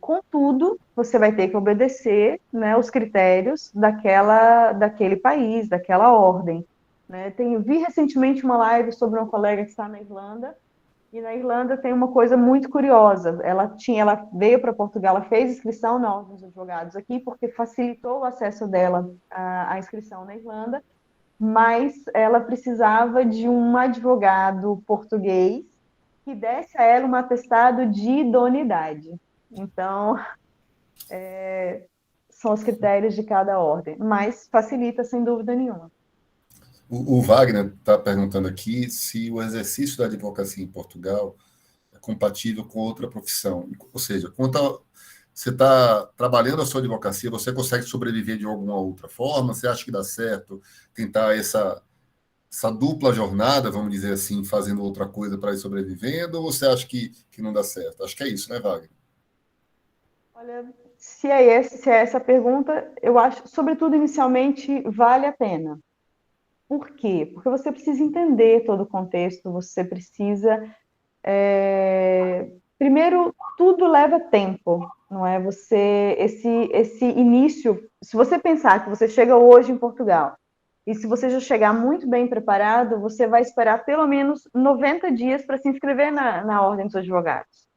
Contudo, você vai ter que obedecer, né, os critérios daquele país, daquela ordem. Né? Vi recentemente uma live sobre uma colega que está na Irlanda, e na Irlanda tem uma coisa muito curiosa. Ela veio para Portugal, ela fez inscrição na Ordem dos Advogados aqui, porque facilitou o acesso dela à inscrição na Irlanda, mas ela precisava de um advogado português que desse a ela um atestado de idoneidade. Então, são os critérios de cada ordem, mas facilita sem dúvida nenhuma. O Wagner está perguntando aqui se o exercício da advocacia em Portugal é compatível com outra profissão. Ou seja, quando você está trabalhando a sua advocacia, você consegue sobreviver de alguma outra forma? Você acha que dá certo tentar essa dupla jornada, vamos dizer assim, fazendo outra coisa para ir sobrevivendo? Ou você acha que não dá certo? Acho que é isso, né, Wagner? Olha, se é essa a pergunta, eu acho, sobretudo inicialmente, vale a pena. Por quê? Porque você precisa entender todo o contexto, você precisa. Primeiro, tudo leva tempo, não é? Esse início, se você pensar que você chega hoje em Portugal, e se você já chegar muito bem preparado, você vai esperar pelo menos 90 dias para se inscrever na Ordem dos Advogados.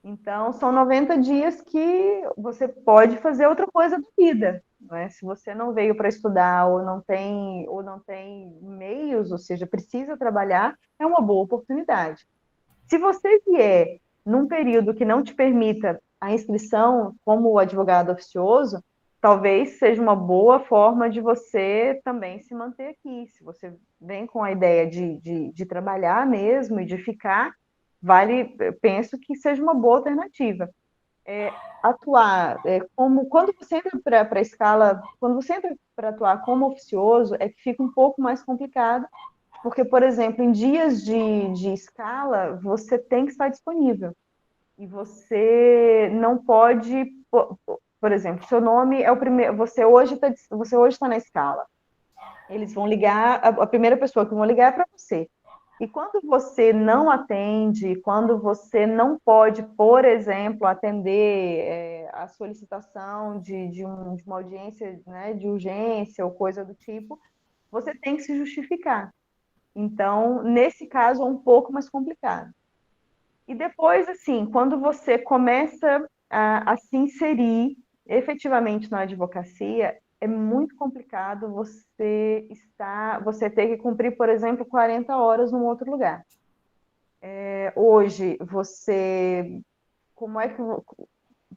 Então, são 90 dias que você pode fazer outra coisa da vida, não é? Se você não veio para estudar ou não tem meios, ou seja, precisa trabalhar, é uma boa oportunidade. Se você vier num período que não te permita a inscrição como advogado oficioso, talvez seja uma boa forma de você também se manter aqui. Se você vem com a ideia de trabalhar mesmo e de ficar, penso que seja uma boa alternativa. Atuar quando você entra para a escala, quando você entra para atuar como oficioso, é que fica um pouco mais complicado, porque, por exemplo, em dias de escala, você tem que estar disponível. E você não pode, por exemplo, seu nome é o primeiro, você hoje está na escala. Eles vão ligar, a primeira pessoa que vão ligar é para você. E quando você não atende, quando você não pode, por exemplo, atender a solicitação de uma audiência, né, de urgência ou coisa do tipo, você tem que se justificar. Então, nesse caso, é um pouco mais complicado. E depois, assim, quando você começa a se inserir efetivamente na advocacia, é muito complicado você ter que cumprir, por exemplo, 40 horas num outro lugar. Hoje, como é que,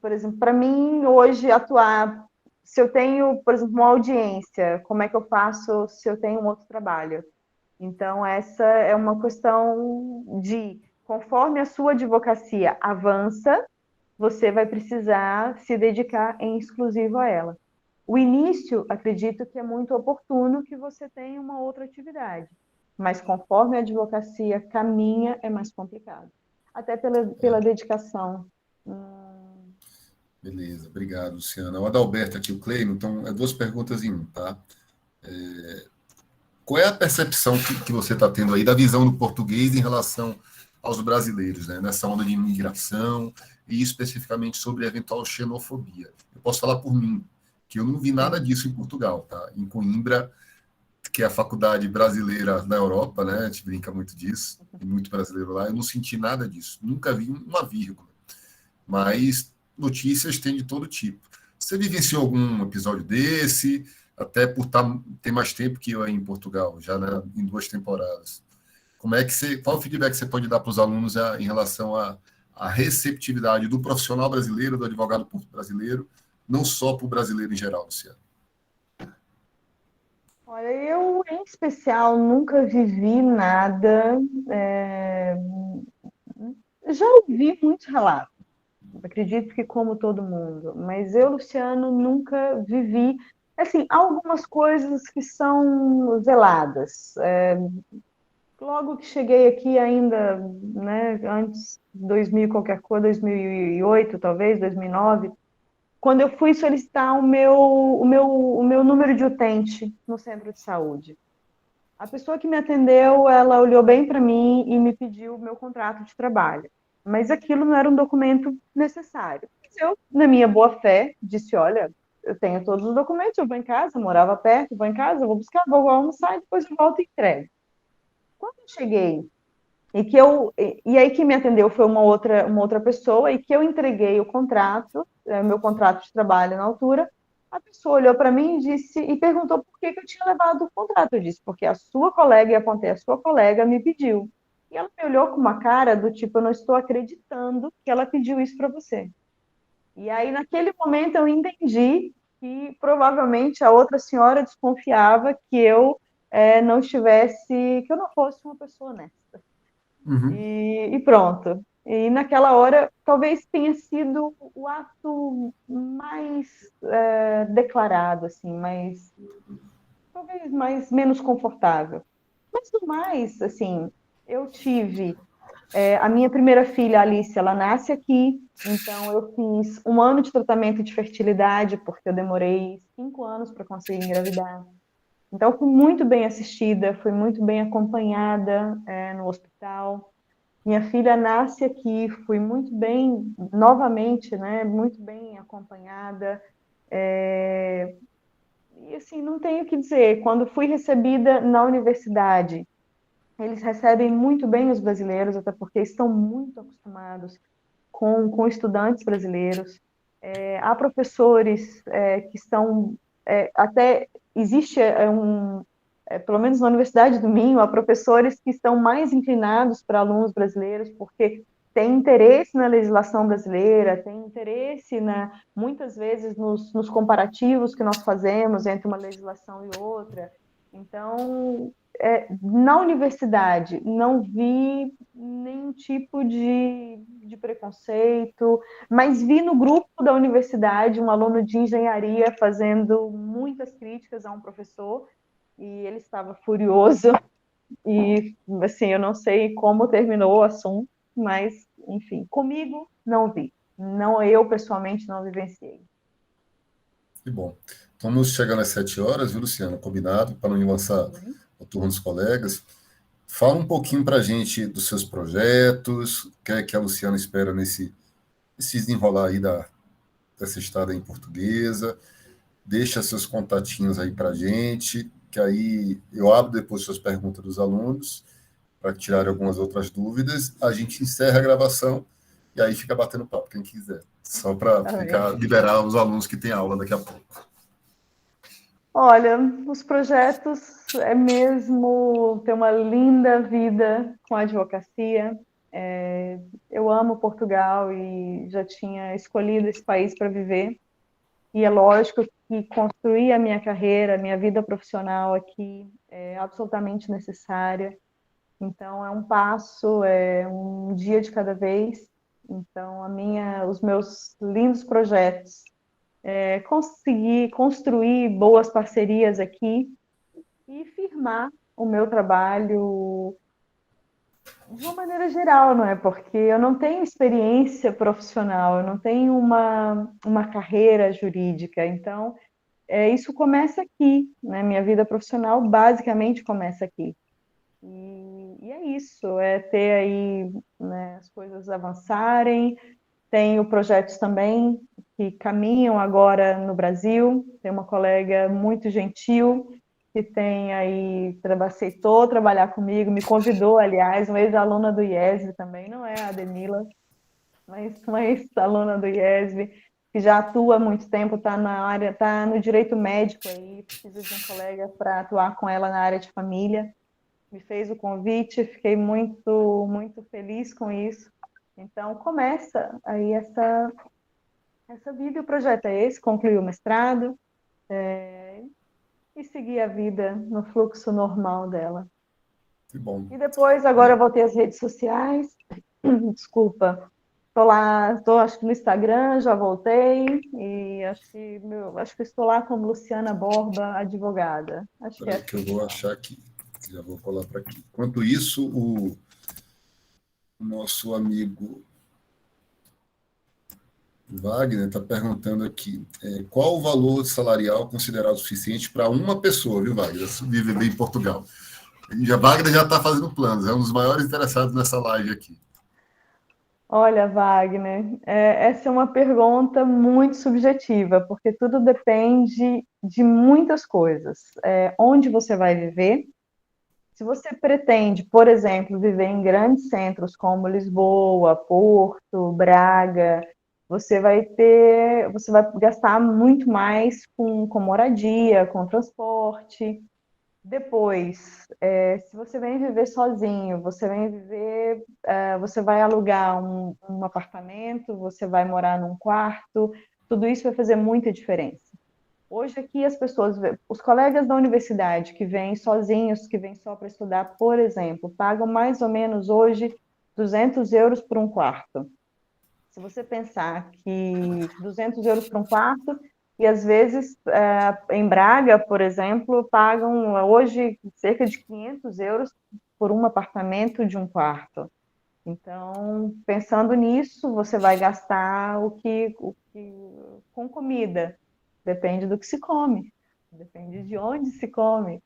por exemplo, para mim, hoje, atuar, se eu tenho, por exemplo, uma audiência, como é que eu faço se eu tenho um outro trabalho? Então, essa é uma questão de, conforme a sua advocacia avança, você vai precisar se dedicar em exclusivo a ela. O início, acredito que é muito oportuno que você tenha uma outra atividade, mas conforme a advocacia caminha, é mais complicado. Até pela dedicação. Beleza, obrigado, Luciana. O Adalberto aqui, o Cleino, então, é duas perguntas em um, tá? Qual é a percepção que você está tendo aí da visão do português em relação aos brasileiros, né? Nessa onda de imigração e especificamente sobre eventual xenofobia? Eu posso falar por mim, que eu não vi nada Sim. disso em Portugal, tá? Em Coimbra, que é a faculdade brasileira na Europa, né? A gente brinca muito disso, tem muito brasileiro lá, eu não senti nada disso, nunca vi uma vírgula. Mas notícias tem de todo tipo. Você vivenciou algum episódio desse? Até por ter mais tempo que eu aí em Portugal, já, né, em 2 temporadas. Qual o feedback que você pode dar para os alunos em relação à receptividade do profissional brasileiro, do advogado brasileiro, não só para o brasileiro em geral, Luciano? Olha, eu, em especial, nunca vivi nada. é, Já ouvi muitos relatos, acredito que como todo mundo, mas eu, Luciano, nunca vivi. Assim, há algumas coisas que são veladas. Logo que cheguei aqui ainda, né, antes de 2000 qualquer coisa, 2008 talvez, 2009, quando eu fui solicitar o meu número de utente no centro de saúde. A pessoa que me atendeu, ela olhou bem para mim e me pediu o meu contrato de trabalho. Mas aquilo não era um documento necessário. Mas eu, na minha boa fé, disse: olha, eu tenho todos os documentos, eu vou em casa, morava perto, vou em casa, vou buscar, vou almoçar, depois eu volto e entrego. Quando eu cheguei e aí quem me atendeu foi uma outra pessoa, e que eu entreguei o contrato, meu contrato de trabalho na altura, a pessoa olhou para mim e perguntou por que eu tinha levado o contrato. Eu disse, porque a sua colega, e apontei a sua colega, me pediu. E ela me olhou com uma cara do tipo: eu não estou acreditando que ela pediu isso para você. E aí, naquele momento, eu entendi que provavelmente a outra senhora desconfiava que eu não estivesse, que eu não fosse uma pessoa honesta. Uhum. E pronto. E naquela hora, talvez tenha sido o ato mais declarado, assim, talvez menos confortável. Mas no mais, assim, eu tive a minha primeira filha, a Alice, ela nasce aqui, então eu fiz 1 ano de tratamento de fertilidade, porque eu demorei 5 anos para conseguir engravidar. Então, fui muito bem assistida, fui muito bem acompanhada no hospital. Minha filha nasce aqui, fui muito bem, novamente, né, muito bem acompanhada. E assim, não tenho o que dizer. Quando fui recebida na universidade, eles recebem muito bem os brasileiros, até porque estão muito acostumados com estudantes brasileiros. Há professores que estão, até existe pelo menos na Universidade do Minho, há professores que estão mais inclinados para alunos brasileiros, porque têm interesse na legislação brasileira, têm interesse, muitas vezes, nos comparativos que nós fazemos entre uma legislação e outra. Então, na universidade, não vi nenhum tipo de preconceito, mas vi no grupo da universidade um aluno de engenharia fazendo muitas críticas a um professor, e ele estava furioso, e assim, eu não sei como terminou o assunto, mas, enfim, comigo não vi. Não, eu pessoalmente não vivenciei. Que bom. Estamos chegando às 7 horas, viu, Luciana? Combinado, para não lançar Uhum. o turno dos colegas. Fala um pouquinho para a gente dos seus projetos, o que é que a Luciana espera nesse desenrolar aí dessa estada em portuguesa. Deixa seus contatinhos aí para a gente, que aí eu abro depois suas perguntas dos alunos, para tirar algumas outras dúvidas. A gente encerra a gravação e aí fica batendo papo, quem quiser. Só para Tá bem. liberar os alunos que têm aula daqui a pouco. Olha, os projetos é mesmo ter uma linda vida com a advocacia. Eu amo Portugal e já tinha escolhido esse país para viver. E é lógico que construir a minha carreira, a minha vida profissional aqui é absolutamente necessária. Então, é um passo, é um dia de cada vez. Então, os meus lindos projetos conseguir construir boas parcerias aqui e firmar o meu trabalho de uma maneira geral, não é? Porque eu não tenho experiência profissional, eu não tenho uma carreira jurídica, então isso começa aqui, né? Minha vida profissional basicamente começa aqui. E é isso, é ter aí, né, as coisas avançarem. Tenho projetos também que caminham agora no Brasil. Tem uma colega muito gentil que tem aí, aceitou trabalhar comigo, me convidou, aliás, uma ex-aluna do IESB também, não é a Ademila, mas uma ex-aluna do IESB, que já atua há muito tempo, está na área, está no direito médico aí, precisa de um colega para atuar com ela na área de família. Me fez o convite, fiquei muito, muito feliz com isso. Então, começa aí essa vida, e o projeto é esse, concluir o mestrado e seguir a vida no fluxo normal dela. Que bom. E depois, agora eu voltei às redes sociais, desculpa, estou lá, estou acho que no Instagram, já voltei, e acho que estou lá como Luciana Borba, advogada. Acho que é Peraí que eu assim que vou fala. achar aqui. Já vou colar para aqui. Enquanto isso, o nosso amigo Wagner está perguntando aqui, qual o valor salarial considerado suficiente para uma pessoa, viu, Wagner, viver em Portugal? Wagner já está fazendo planos, é um dos maiores interessados nessa live aqui. Olha, Wagner, essa é uma pergunta muito subjetiva, porque tudo depende de muitas coisas. Onde você vai viver? Se você pretende, por exemplo, viver em grandes centros como Lisboa, Porto, Braga, você vai gastar muito mais com moradia, com transporte. Depois, se você vem viver sozinho, você vai alugar um apartamento, você vai morar num quarto, tudo isso vai fazer muita diferença. Hoje aqui as pessoas, os colegas da universidade que vêm sozinhos, que vêm só para estudar, por exemplo, pagam mais ou menos hoje 200 euros por um quarto. Se você pensar que 200 euros por um quarto, e às vezes em Braga, por exemplo, pagam hoje cerca de 500 euros por um apartamento de um quarto. Então, pensando nisso, você vai gastar com comida. Depende do que se come, depende de onde se come.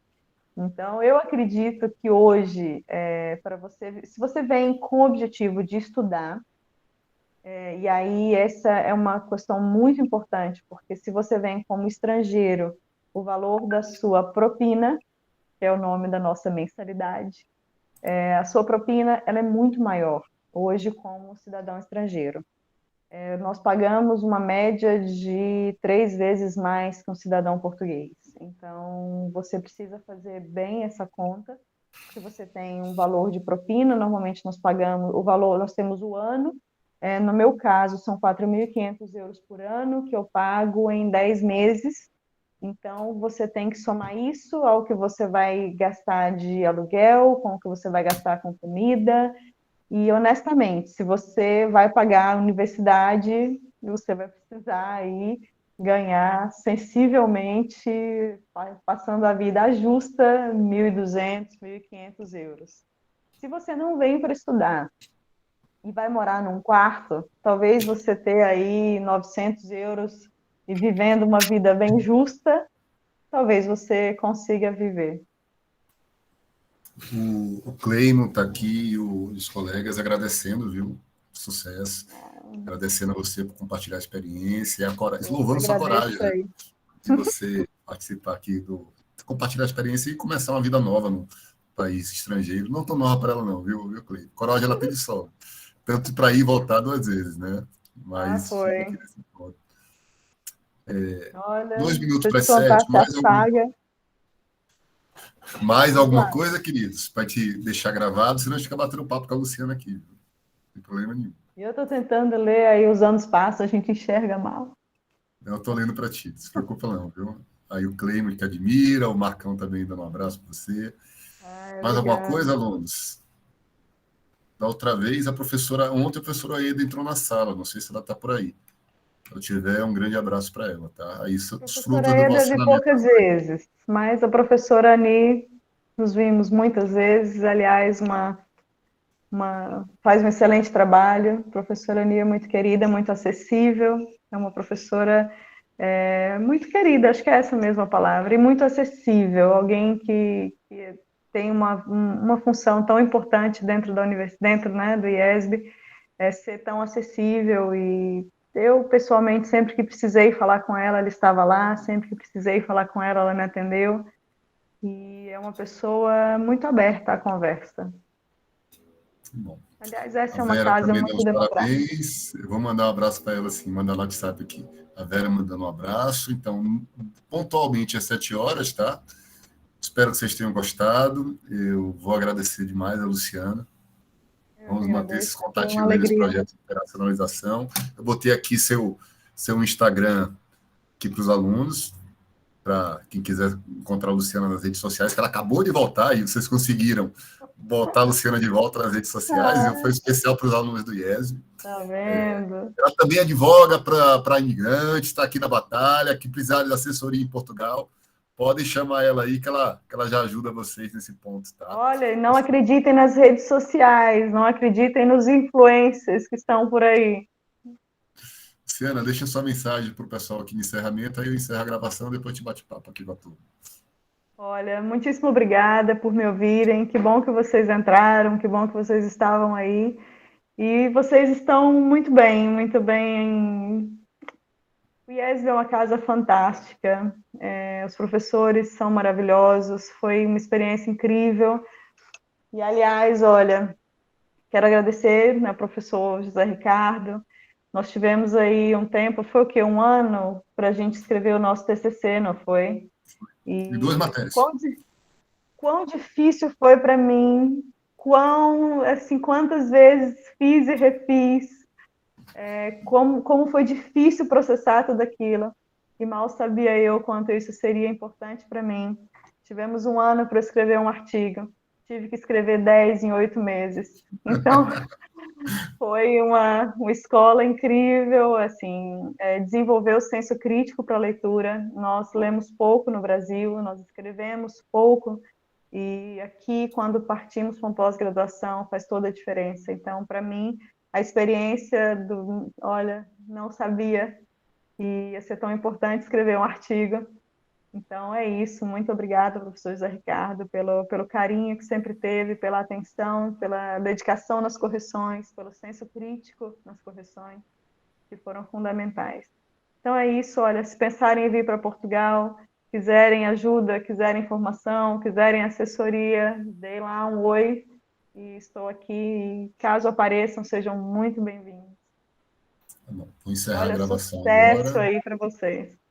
Então, eu acredito que hoje, para você, se você vem com o objetivo de estudar, e aí essa é uma questão muito importante, porque se você vem como estrangeiro, o valor da sua propina, que é o nome da nossa mensalidade, a sua propina ela é muito maior hoje como cidadão estrangeiro. Nós pagamos uma média de 3 vezes mais que um cidadão português. Então, você precisa fazer bem essa conta, porque você tem um valor de propina, normalmente nós pagamos o valor, nós temos o ano, no meu caso, são 4.500 euros por ano, que eu pago em 10 meses. Então, você tem que somar isso ao que você vai gastar de aluguel, com o que você vai gastar com comida. E, honestamente, se você vai pagar a universidade, você vai precisar aí ganhar sensivelmente, passando a vida justa, 1.200, 1.500 euros. Se você não vem para estudar e vai morar num quarto, talvez você ter aí 900 euros e vivendo uma vida bem justa, talvez você consiga viver. O Cleimo está aqui e os colegas agradecendo, viu? Sucesso. Agradecendo a você por compartilhar a experiência e louvando sua coragem, Agradeço né? aí. De você participar aqui compartilhar a experiência e começar uma vida nova no país estrangeiro. Não tão nova para ela, não, viu, Cleide? Coragem ela tem de sobra. Tanto para ir e voltar 2 vezes, né? Mas fica aqui Foi. nesse ponto. Olha, 2 minutos se eu para te as 7, contasse a saga, mais vamos alguma lá. coisa, queridos? Para te deixar gravado, senão a gente fica batendo papo com a Luciana aqui. Viu? Não tem problema nenhum. Eu estou tentando ler aí os anos passam, a gente enxerga mal. Eu estou lendo para ti, não se preocupa não, viu? Aí o Cleimo que admira, o Marcão também dando um abraço para você. Ai, Mais alguma obrigada. coisa, alunos? Da outra vez, ontem a professora Eda entrou na sala, não sei se ela está por aí. Se eu tiver, um grande abraço para ela, tá? Aí, A fruto professora do Eda vi relacionamento. poucas vezes, mas a professora Ani nos vimos muitas vezes. Aliás, faz um excelente trabalho. A professora Ani é muito querida, muito acessível. É uma professora muito querida, acho que é essa mesma palavra, e muito acessível. Alguém que tem uma função tão importante dentro da universidade, dentro, né, do IESB, ser tão acessível. E eu, pessoalmente, sempre que precisei falar com ela, ela estava lá, sempre que precisei falar com ela, ela me atendeu, e é uma pessoa muito aberta à conversa. Bom, Aliás, a essa é uma Vera casa também dá muito os democrática. parabéns. Eu vou mandar um abraço para ela, assim, mandar no WhatsApp aqui. A Vera mandando um abraço. Então, pontualmente às 7 horas, tá? Espero que vocês tenham gostado. Eu vou agradecer demais a Luciana. Eu Vamos manter esses agradeço, foi uma contatinhos aí nesse alegria. projeto de internacionalização. Eu botei aqui seu Instagram aqui para os alunos, para quem quiser encontrar a Luciana nas redes sociais, que ela acabou de voltar e vocês conseguiram botar a Luciana de volta nas redes sociais, e foi Ah, especial para os alunos do IESB. tá vendo? Ela também advoga para imigrantes, está aqui na batalha, que precisar de assessoria em Portugal, podem chamar ela aí, que ela já ajuda vocês nesse ponto, tá? Olha, não acreditem nas redes sociais, não acreditem nos influencers que estão por aí. Luciana, deixa sua mensagem para o pessoal aqui no encerramento, aí eu encerro a gravação, depois te bate papo aqui com a turma. Olha, muitíssimo obrigada por me ouvirem. Que bom que vocês entraram, que bom que vocês estavam aí. E vocês estão muito bem, muito bem. O IESB é uma casa fantástica, os professores são maravilhosos, foi uma experiência incrível. E, aliás, olha, quero agradecer, né, professor José Ricardo. Nós tivemos aí um tempo, foi o quê? Um ano para a gente escrever o nosso TCC, não foi? E 2 E matérias. quão difícil foi para mim, assim, quantas vezes fiz e refiz, como foi difícil processar tudo aquilo. e mal sabia eu quanto isso seria importante para mim. Tivemos um ano para escrever um artigo, tive que escrever 10 em 8 meses. Então, foi uma escola incrível, assim, desenvolveu o senso crítico para a leitura. Nós lemos pouco no Brasil, nós escrevemos pouco, e aqui, quando partimos para uma pós-graduação, faz toda a diferença. Então, para mim, a experiência olha, não sabia que ia ser tão importante escrever um artigo. Então, é isso. Muito obrigada, professor José Ricardo, pelo carinho que sempre teve, pela atenção, pela dedicação nas correções, pelo senso crítico nas correções, que foram fundamentais. Então, é isso. Olha, se pensarem em vir para Portugal, quiserem ajuda, quiserem informação, quiserem assessoria, dê lá um oi e estou aqui. Caso apareçam, sejam muito bem-vindos. Tá bom, vou encerrar a Olha, gravação sucesso agora. aí para vocês.